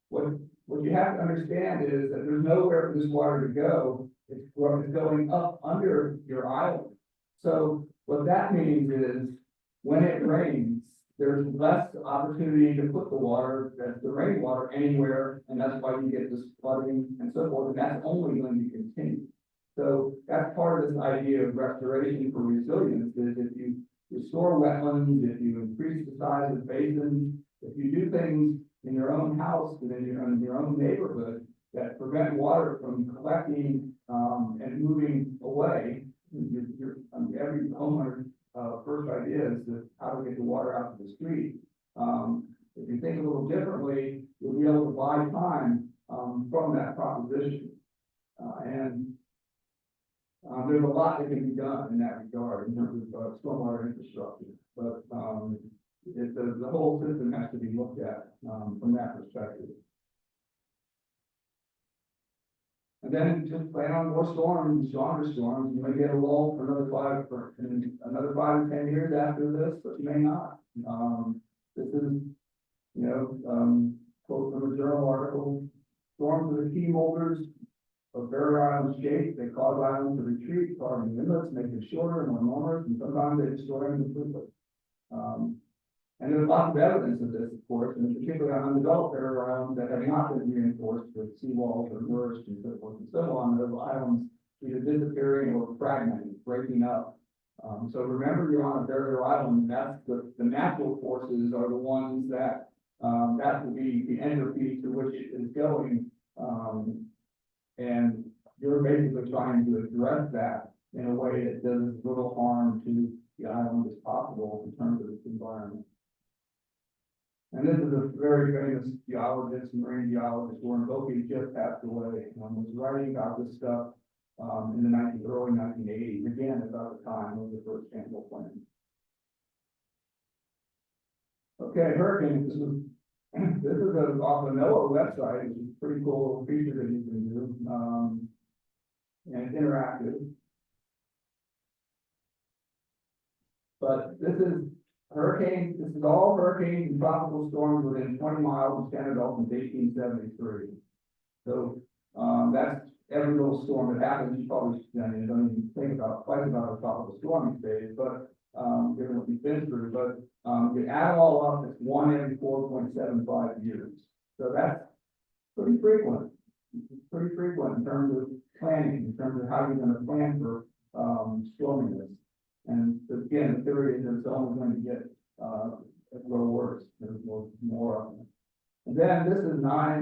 what you have to understand is that there's nowhere for this water to go. It's going up under your island. So what that means is when it rains, there's less opportunity to put the rainwater anywhere, and that's why you get this flooding and so forth, and that's only going to continue. So that's part of this idea of restoration for resilience, is if you restore wetlands, if you increase the size of basins, if you do things in your own house and in your own neighborhood that prevent water from collecting and moving away, every homeowner first idea is how to get the water out to the street. If you think a little differently, you'll be able to buy time from that proposition. There's a lot that can be done in that regard in terms of stormwater infrastructure, but the whole system has to be looked at from that perspective. And then just plan on more storms, stronger storms. You may get a lull for another 5 to 10 years after this, but you may not. This is, quote from a journal article: storms are the key molders of barrier island shape. They cause islands to retreat, carving inlets, make them shorter and more numerous, and sometimes they destroy them completely. And there's lots of evidence of this, of course, and particularly on undeveloped barrier islands that have not been reinforced with seawalls or nourished and so forth and so on. Those islands either disappearing or fragmenting, breaking up. So remember, you're on a barrier island. That's the natural forces are the ones that will be the entropy to which it is going, and you're basically trying to address that in a way that does as little harm to the island as possible in terms of its environment. And this is a very famous geologist, marine geologist, Warren Boakey, just passed away, was writing about this stuff in the early 1980s, again, about the time of the first sample plan. Okay, hurricanes. This is off the NOAA website, which is a pretty cool feature that you can do, and it's interactive. But this is hurricanes. This is all hurricanes and tropical storms within 20 miles of Sanibel since 1873. So that's every little storm that happens. You probably don't even think about a tropical storm these days, but given what we've been through. But you add it all up, it's 1 every 4.75 years. So that's pretty frequent. It's pretty frequent in terms of planning, in terms of how you're going to plan for storminess. And again, the theory is that it's only going to get grow worse. There's more of them. And then this is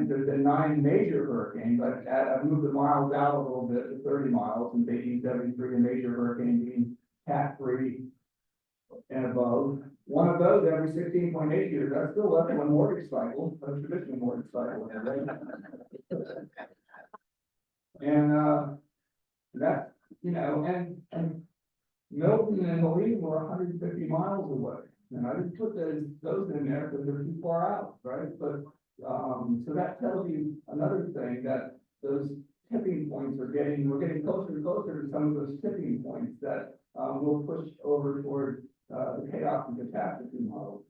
there's been 9 major hurricanes. I've moved the miles out a little bit to 30 miles since 1873, a major hurricane being Cat 3 and above. One of those every 16.8 years. That's still less than one mortgage cycle, a traditional mortgage cycle. And that, and Milton and Helene were 150 miles away. And I didn't put those in there because they're too far out, right? But so that tells you another thing, that those tipping points we're getting closer and closer to some of those tipping points that will push over toward the chaos and catastrophe model.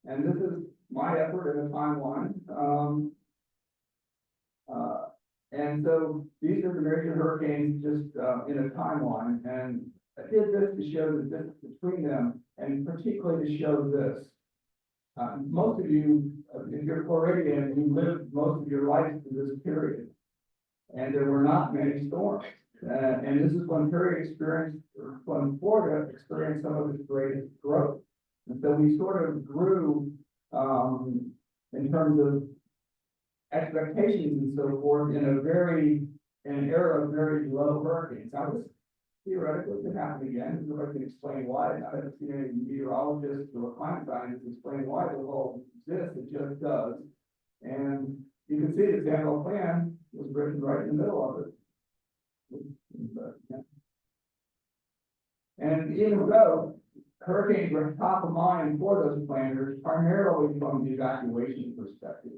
And this is my effort in a timeline. And so these are the major hurricanes just in a timeline, and I did this to show the difference between them, and particularly to show this. Most of you, if you're Floridian, you lived most of your life through this period, and there were not many storms. And this is when when Florida experienced some of its greatest growth. And so we sort of grew in terms of expectations and so forth in an era of very low hurricanes. Now this theoretically could happen again. Nobody can explain why. I haven't seen any meteorologists or climate scientists explain why the all exists. It just does. And you can see the Sanibel plan was written right in the middle of it. And even though hurricanes were top of mind for those planners, primarily from the evacuation perspective.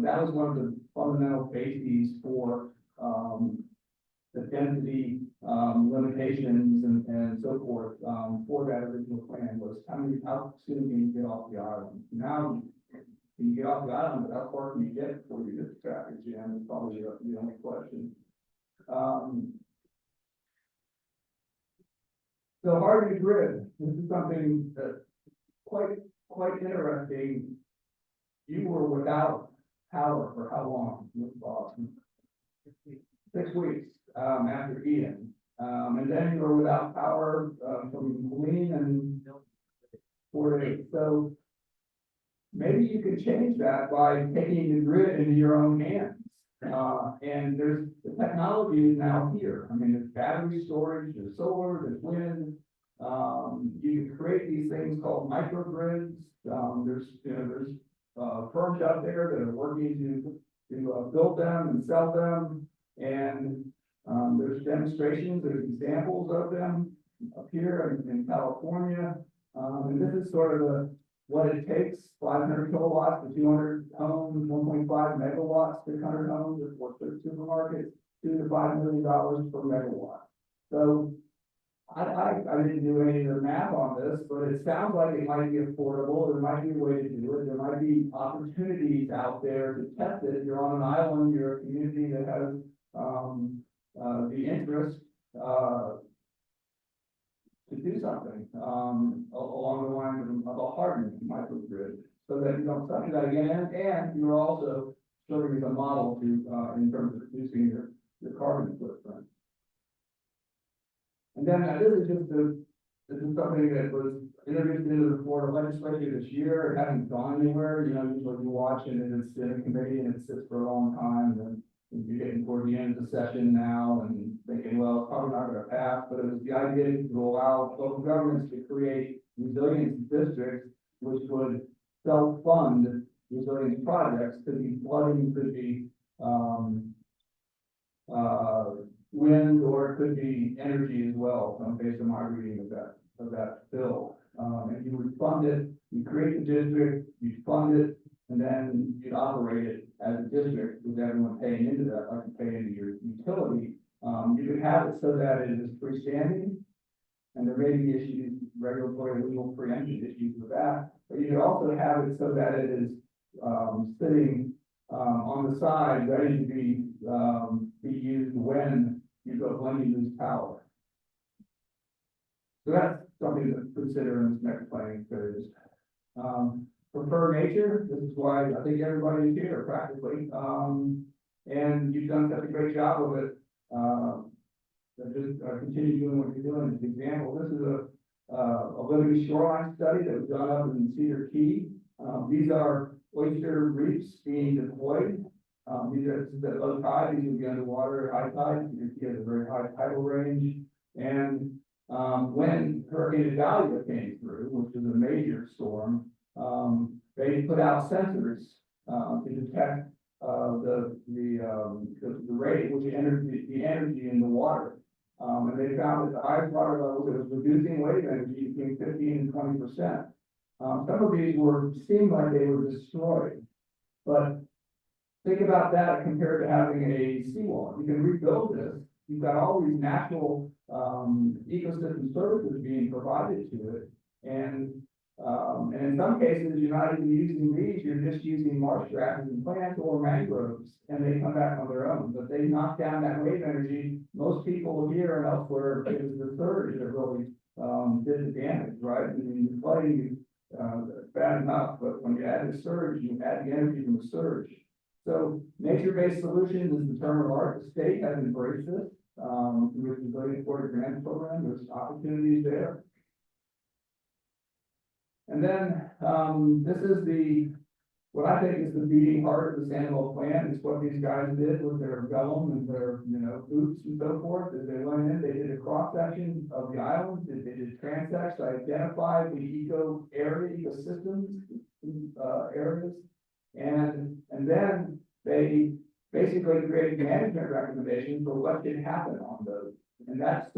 That was one of the fundamental bases for the density limitations and so forth for that original plan was how soon can you get off the island? Now, can you get off the island, but how far can you get before you hit the traffic jam is probably the only question. So hardening grid, this is something that's quite interesting. You were without power for how long, Bob? 6 weeks after Ian. And then you were without power from Helene and 4 days. So maybe you could change that by taking the grid into your own hands. And the technology is now here. I mean, there's battery storage, there's solar, there's wind. You can create these things called microgrids. There's firms out there that are working to build them and sell them. And there's demonstrations, there's examples of them up here in California. And this is sort of what it takes, 500 kilowatts to 200 homes, 1.5 megawatts, 600 homes, or supermarkets, $2 to $5 million per megawatt. So I didn't do any of the math on this, but it sounds like it might be affordable. There might be a way to do it. There might be opportunities out there to test it. If you're on an island, you're a community that has the interest to do something along the lines of a hardened microgrid, so that you don't suffer that again, and you're also serving as a model to in terms of reducing your carbon footprint. And then this is something that was introduced into the Florida legislature this year. It hasn't gone anywhere. You know, usually you watch it and it's in a committee and it sits for a long time, and you're getting toward the end of the session now and thinking, well, it's probably not going to pass, but it was the idea to allow local governments to create resilience districts, which would self-fund resilience projects. Could be flooding, could be wind, or it could be energy as well, based on my reading of that bill. And you would fund it, you create the district, you fund it, and then you'd operate it as a district with everyone paying into that, like you pay into your utility. You could have it so that it is freestanding, and there may be issues, regulatory, legal, preemption issues with that, but you could also have it so that it is sitting on the side, ready to be used when you lose power. So that's something to consider in this next planning phase. Prefer nature, this is why I think everybody is here practically. And you've done such a great job of it. Just continue doing what you're doing. As an example, this is a living shoreline study that was done up in Cedar Key. These are oyster reefs being deployed. These are at low tide, these would be underwater at high tide. You can see a very high tidal range. And when Hurricane Idalia came through, which was a major storm, they put out sensors to detect the rate, which the energy in the water. And they found that the highest water levels, it was reducing wave energy between 15 and 20%. Some of these seemed like they were destroyed, but think about that compared to having a seawall. You can rebuild this. You've got all these natural ecosystem services being provided to it, and And in some cases, you're not even using reeds, you're just using marsh grasses and plants or mangroves, and they come back on their own. But they knock down that wave energy. Most people here and elsewhere, it was the surge that really did the damage, right? I mean, the flooding, bad enough, but when you add the surge, you add the energy from the surge. So nature-based solutions is the term of art. The state has embraced this with the Resilient Forest Grant Program. There's opportunities there. And then this is what I think is the beating heart of the Sanibel plan. Is what these guys did with their vellum and their boots and so forth. As they went in, they did a cross section of the island. They did transects to identify the ecosystems areas, and then they basically created management recommendations for what should happen on those, and that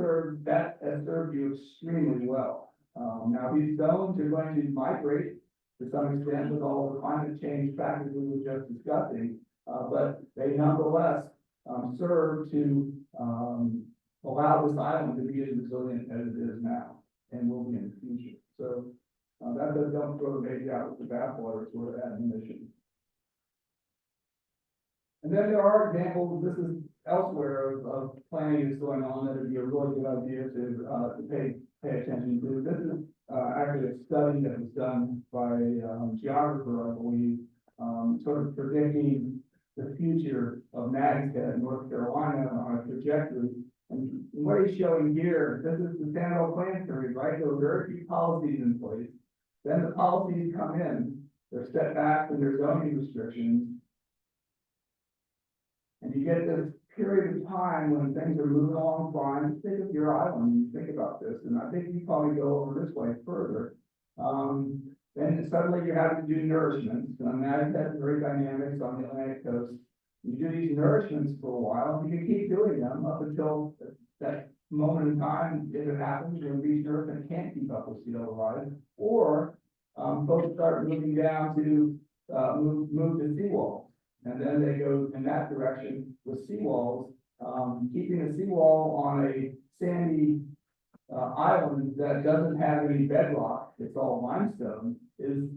has served you extremely well. Now these zones are going to migrate to some extent with all the climate change factors we were just discussing, but they nonetheless serve to allow this island to be as resilient as it is now and will be in the future. So that does don't throw the baby out with the bathwater sort of admonition. And then there are examples, this is elsewhere of planning that's going on that would be a really good idea to pay attention to. This is actually a study that was done by a geographer, I believe, sort of predicting the future of Nags Head, North Carolina, on a trajectory. And what he's showing here, this is the Sanibel plan period, right? There are very few policies in place. Then the policies come in, they're set back and there's zoning restrictions. And you get this period of time when things are moving along fine. Just think of your island and think about this, and I think you probably go over this way further. Then suddenly you're having to do nourishments, and that has very dynamics on the Atlantic coast. You do these nourishments for a while, and you can keep doing them up until that moment in time, if it happens, when these nourishment can't keep up with sea level rise, or folks start moving down to move to seawalls. And then they go in that direction with seawalls. Keeping a seawall on a sandy island that doesn't have any bedrock, it's all limestone, is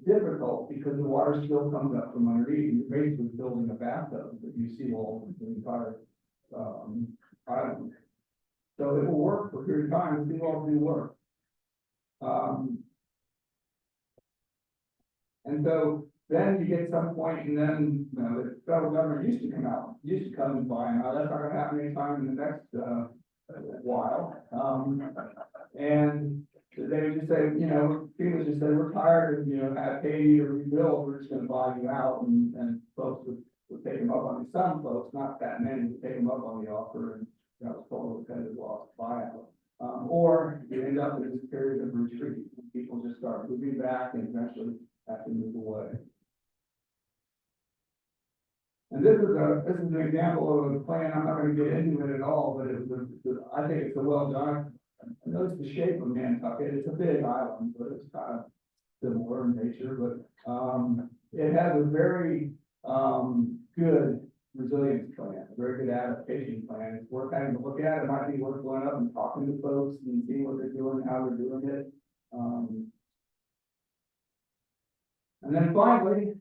difficult because the water still comes up from underneath. And you're basically building a bathtub if you seawall the entire island. So it will work for a period of time. Seawalls do work. And so then you get some point, and then the federal government used to come and buy. Now that's not going to happen anytime in the next while. And they would just say, people just say, we're tired of paying you to rebuild. We're just going to buy you out, and folks would take them up on it. Some folks, not that many, would take them up on the offer, and it's called a competitive loss buyout. Or you end up in this period of retreat. People just start moving back and eventually have to move away. And this is an example of a plan. I'm not going to get into it at all, but I think it's a well done. Notice the shape of Nantucket. It's a big island, but it's kind of similar in nature. But it has a very good resilience plan, a very good adaptation plan. It's worth having to look at. It might be worth going up and talking to folks and seeing what they're doing, how they're doing it. And then finally,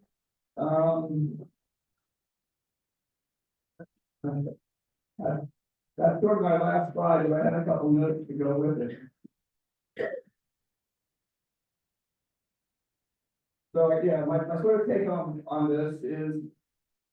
that's sort of my last slide, but I had a couple notes to go with it. So yeah, my sort of take on this is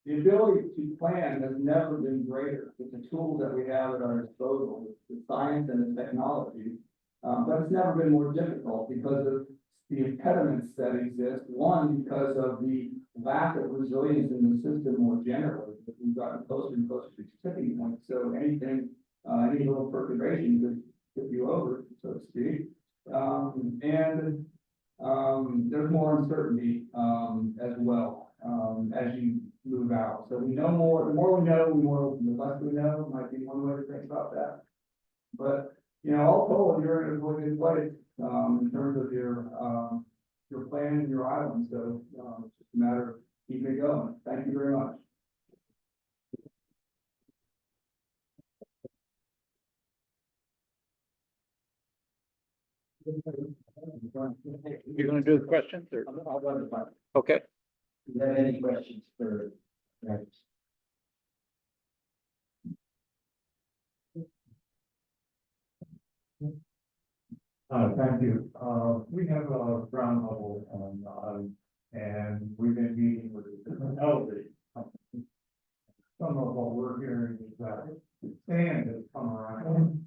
the ability to plan has never been greater with the tools that we have at our disposal, with the science and the technology. But it's never been more difficult because of the impediments that exist. One, because of the lack of resilience in the system more generally. We've gotten closer and closer to tipping point. So anything, any little perturbation could tip you over, so to speak. There's more uncertainty as well as you move out. So we know more. The more we know, the less we know. Might be one way to think about that. But all told, you're in a really good place in terms of your plan and your island. So it's just a matter of keeping it going. Thank you very much. You're gonna do the questions or? Okay. Do you have any questions for Emeritus? Thank you. We have a ground level and we've been meeting with the different elderly companies. Some of what we're hearing is that sand has come around,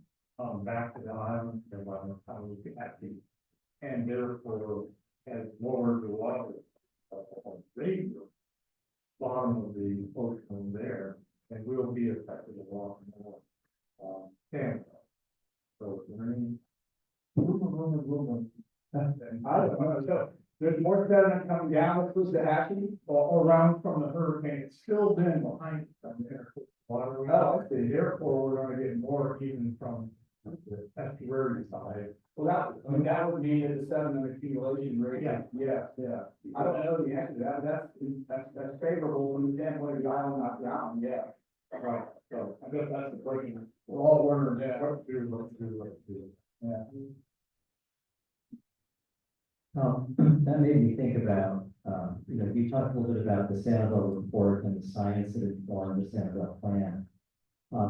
back to the island, and how we can actually, and therefore has lowered the water. They bottom of the ocean there, and will be affected a lot more. Sand. So, is there any I don't know, so there's more sediment coming down, what's supposed to happen, or around from the hurricane, it's still been behind from there. water? Oh, I see. Therefore, we're gonna get more even from the estuary side. Well, that would mean that the sediment accumulation rate. Yeah. Yeah. I don't know the answer to that, that's favorable from the standpoint of the island not drowning, yeah. Right, so I guess that's the question. We're all wondering, yeah. What to do. Yeah. That made me think about, you talked a little bit about the Sanibel report and the science that informed the Sanibel plan.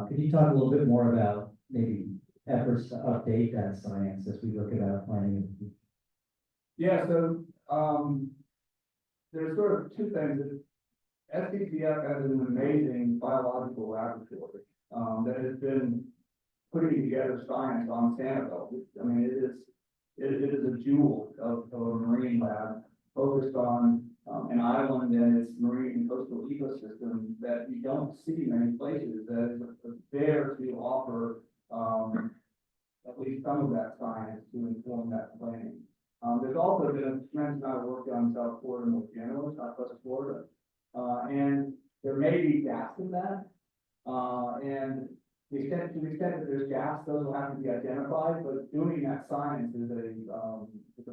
Could you talk a little bit more about maybe efforts to update that science as we look about planning? Yeah, so, there's sort of two things. SCCF has an amazing biological laboratory, that has been putting together science on Sanibel. I mean, it is a jewel of a marine lab focused on, an island and its marine and coastal ecosystem that you don't see many places that is there to offer, at least some of that science to inform that planning. There's also been a tremendous amount of work done in South Florida more generally, Southwest Florida. And there may be gaps in that. And to the extent that there's gaps, those will have to be identified, but doing that science is a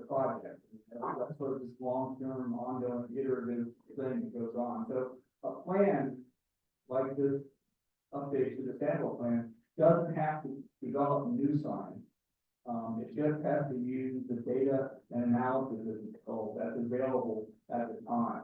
project. That's sort of this long-term, ongoing, iterative thing that goes on. So a plan like this update to the Sanibel plan doesn't have to develop new science. It just has to use the data and analysis that's available at the time.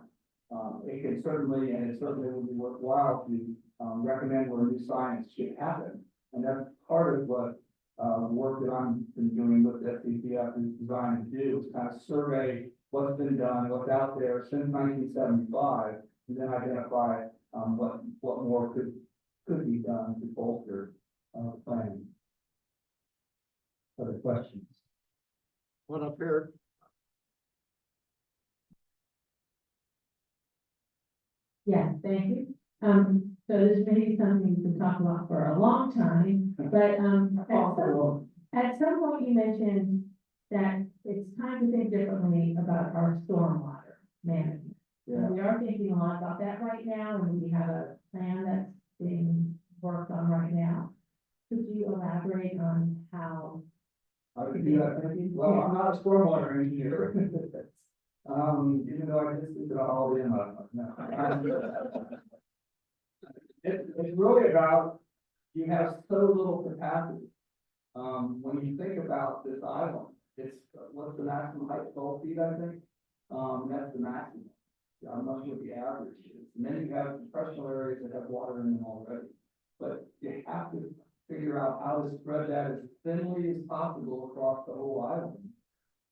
It can certainly, and it certainly would be worthwhile to recommend where new science should happen. And that's part of what the work that I've been doing with SCCF is designed to do, is kind of survey what's been done, what's out there since 1975, and then identify what more could be done to bolster planning. Other questions? One up here. Yes, thank you. So this may be something you can talk about for a long time, but, at some point you mentioned that it's time to think differently about our stormwater management. Yeah. We are thinking a lot about that right now, and we have a plan that's being worked on right now. Could you elaborate on how? I could do that, thank you. Well, I'm not a stormwater engineer. Even though I just did a holiday in It's really about, you have so little capacity. When you think about this island, it's, what's the maximum height, 12 feet, I think? That's the maximum. I'm not sure what the average is. And then you have compressional areas that have water in them already. But you have to figure out how to spread that as thinly as possible across the whole island.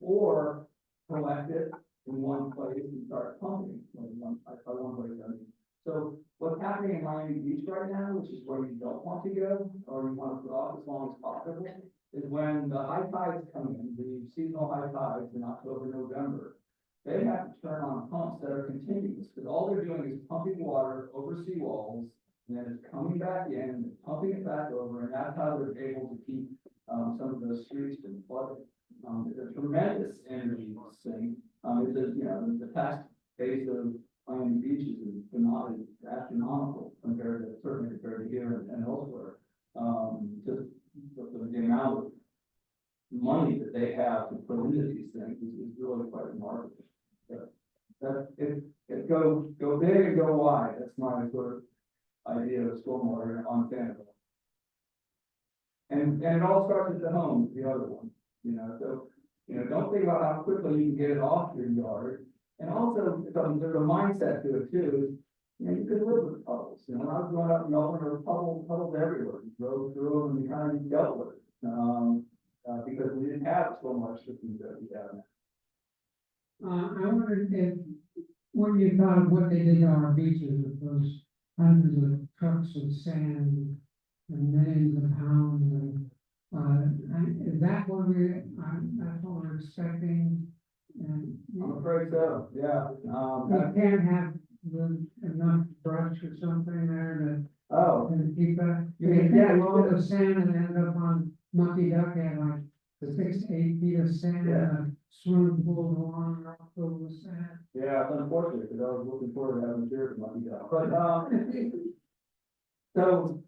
Or collect it in one place and start pumping, one place, I mean. So what's happening in Miami Beach right now, which is where you don't want to go, or you want to put off as long as possible, is when the high tides come in, the seasonal high tides in October, November, they have to turn on pumps that are continuous, because all they're doing is pumping water over seawalls, and then it's coming back in, pumping it back over, and that's how they're able to keep, some of those streets from flooding. It's a tremendous energy sink. It's a, the tax base of Miami Beach is astronomical certainly compared to here and elsewhere. Just the amount of money that they have to put into these things is really quite remarkable. It go big and go wide. That's my sort of idea of stormwater on Sanibel. And it all starts at the home, the other one, so You know, don't think about how quickly you can get it off your yard. And also, there's a mindset to it too, is, you know, you can live with puddles. You know, when I was growing up in Melbourne, there were puddles everywhere. You drove through them and you kind of dealt with it. Because we didn't have so much systems that we have now. I wondered if, when you thought of what they did to our beaches with those hundreds of trucks of sand and millions of pounds is that what that's what we're expecting? And I'm afraid so, yeah. we can't have enough brush or something there Oh, to keep that. You mean, yeah, All the sand and end up on Mucky Duck had like 6 to 8 feet of sand, Yeah. and a swimming pool along and all filled with sand. yeah, it's unfortunate, because I was looking forward to having beer with my dog. But, so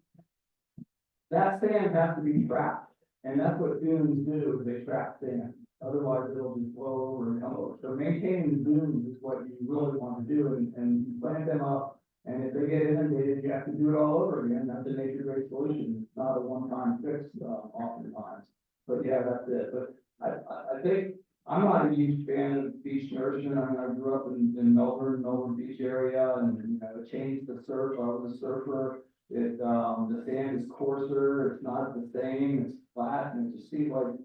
that sand has to be trapped, and that's what dunes do, is they trap sand. Otherwise, it'll just blow over and come over. So maintaining the dunes is what you really want to do, and you plant them up. And if they get inundated, you have to do it all over again. That's a nature-based solution. It's not a one-time fix, oftentimes. But yeah, that's it. But I think, I'm not a huge fan of beach nourishment. I mean, I grew up in Melbourne Beach area, and, you know, it changed the surf. I was a surfer. The sand is coarser, it's not the same, it's flat, and it just seems like,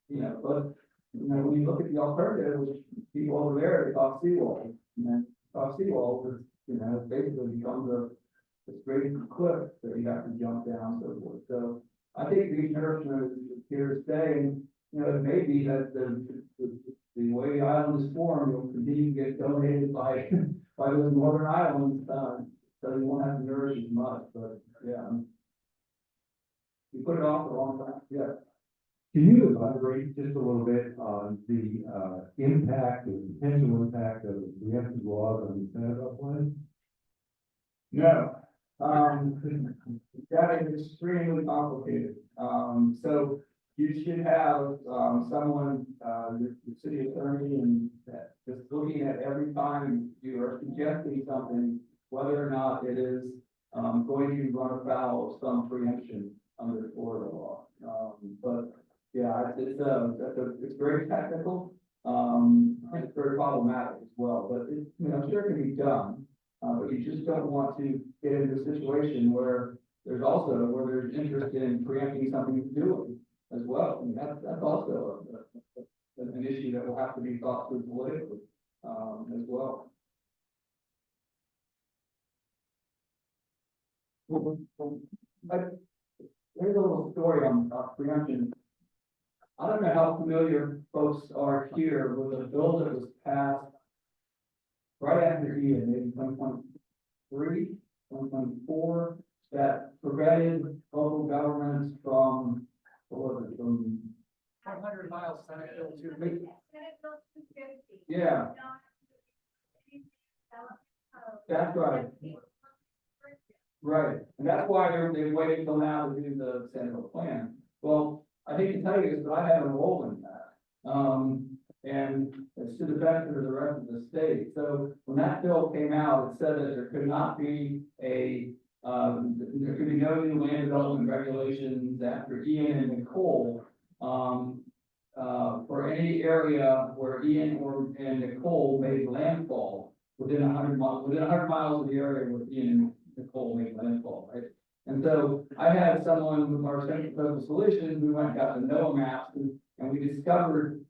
you know, but, you know, when you look at the alternative, which people over there, they talk seawall, and then talk seawall, is, you know, basically becomes a straight cliff that you have to jump down, so forth. So I think beach nourishment is here to stay, and, you know, it may be that the way the island is formed will continue to get donated by those northern islands, so you won't have to nourish as much, but, yeah. You put it off for a long time, yeah. Can you elaborate just a little bit on the impact or potential impact of the preemptive laws on the Sanibel plan? No, that is extremely complicated. So you should have, someone, the city attorney, and that just looking at every time you are suggesting something, whether or not it is, going to run afoul of some preemption under Florida law. But yeah, it's very technical, it's very problematic as well, but it, you know, sure can be done. But you just don't want to get into a situation where there's interest in preempting something you're doing as well. I mean, that's also an issue that will have to be thought through politically, as well. But there's a little story on preemption. I don't know how familiar folks are here with a bill that was passed right after Ian, maybe 2023, 2024, that prevented local governments from, what was it, from 500 miles, Senate Bill 250. Yeah. That's right. Right, and that's why they're waiting till now to do the Sanibel plan. Well, I hate to tell you this, but I have enrolled in that. And it's to the benefit of the rest of the state. So when that bill came out, it said that there could not be there could be no new land development regulations after Ian and Nicole, for any area where Ian and Nicole made landfall within 100 miles of the area where Ian and Nicole made landfall, right? And so I had someone with our Central Coastal Solutions, we went and got the NOAA maps, and we discovered,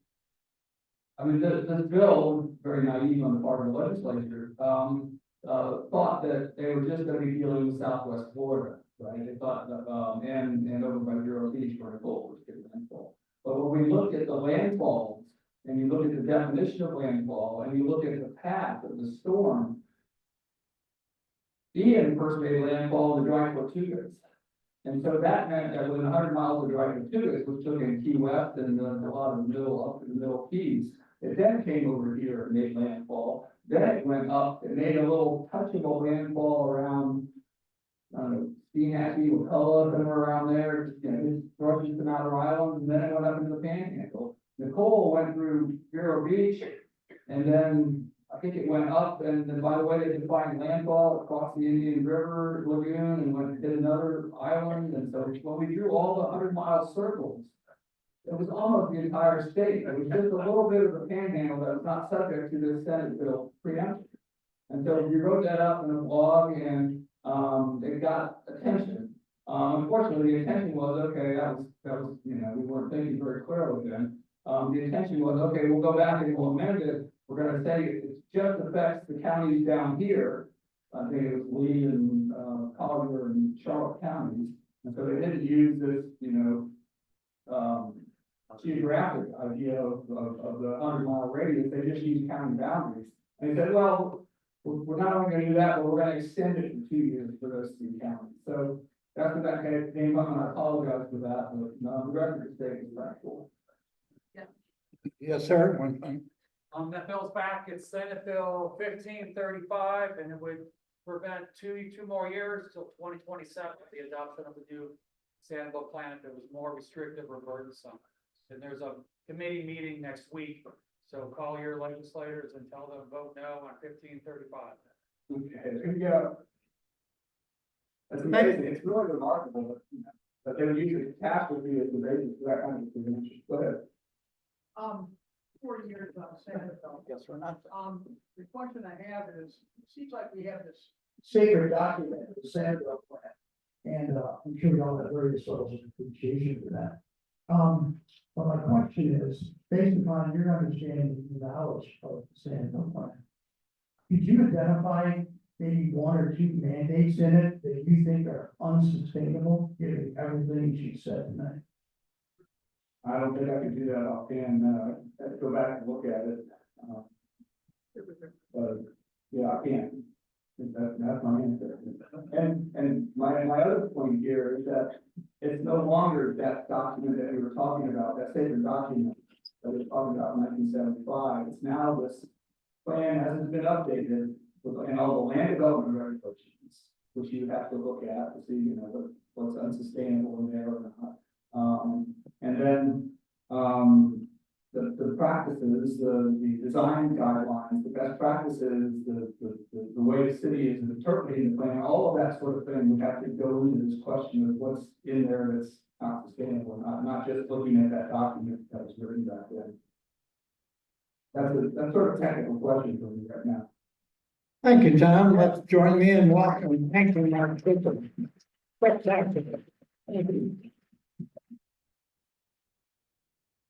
I mean, this bill, very naive on the part of the legislature, thought that they were just gonna be dealing with Southwest Florida, right? They thought that, and over by Vero Beach where Nicole was getting landfall. But when we looked at the landfalls, and you look at the definition of landfall, and you look at the path of the storm, Ian first made landfall in the Dry Tortugas. And so that meant that within 100 miles of Dry Tortugas, which took in Key West and a lot of the up to the Middle Keys, it then came over here and made landfall. Then it went up and made a little touchable landfall around, I don't know, Steenhappy, Wakulla, somewhere around there, you know, just brushes some outer islands, and then it went up into the Panhandle. Nicole went through Vero Beach, and then I think it went up, and then by the way, they defined landfall across the Indian River Lagoon and went to hit another island. And so when we drew all the 100-mile circles, It was almost the entire state. It was just a little bit of a panhandle that was not subject to this Senate bill preemption. And so we wrote that up in a blog and, it got attention. Unfortunately, the intention was, okay, that was, you know, we weren't thinking very clearly then. The intention was, okay, we'll go back and we'll amend it. We're gonna say it just affects the counties down here. I think it was Lee and, Collier and Charlotte counties. And so they didn't use this, you know, geographic idea of the 100-mile radius. They just used county boundaries. And they said, well, we're not only gonna do that, but we're gonna extend it for 2 years for those 3 counties. So that's what that came up, and I apologize for that, but the rest of the state is factual. Yes, sir. That bill's back, it's Senate Bill 1535, and it would prevent two more years till 2027, the adoption of the new Sanibel plan if it was more restrictive or burdensome. And there's a committee meeting next week, so call your legislators and tell them vote no on 1535. Okay, yeah. That's amazing. It's really remarkable that they would use a catastrophe as the basis for that kind of prevention. Go ahead. 4 years on Senate bill. Yes, or not? The question I have is, it seems like we have this Sacred document, the Sanibel plan. And, I'm sure you all have various levels of appreciation for that. But my question is, based upon your understanding and knowledge of the Sanibel plan, could you identify maybe 1 or 2 mandates in it that you think are unsustainable, given everything you said tonight? I don't think I could do that offhand. I have to go back and look at it. But yeah, I can't. That's my answer. And my other point here is that it's no longer that document that we were talking about, that sacred document that we were talking about in 1975. It's now this plan hasn't been updated and all the land development regulations, which you have to look at to see, you know, what's unsustainable in there or not. And then, the practices, the design guidelines, the best practices, the way the city is interpreting the plan, all of that sort of thing would have to go into this question of what's in there that's not sustainable, not just looking at that document that was written back then. That's sort of a technical question for me right now. Thank you, Tom. Let's join me in welcoming, thanking our speaker. Spectacular. Thank you.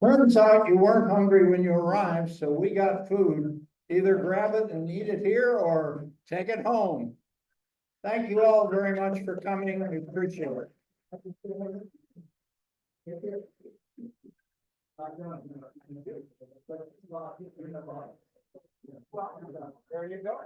Turns out you weren't hungry when you arrived, so we got food. Either grab it and eat it here or take it home. Thank you all very much for coming. We appreciate it. There you go.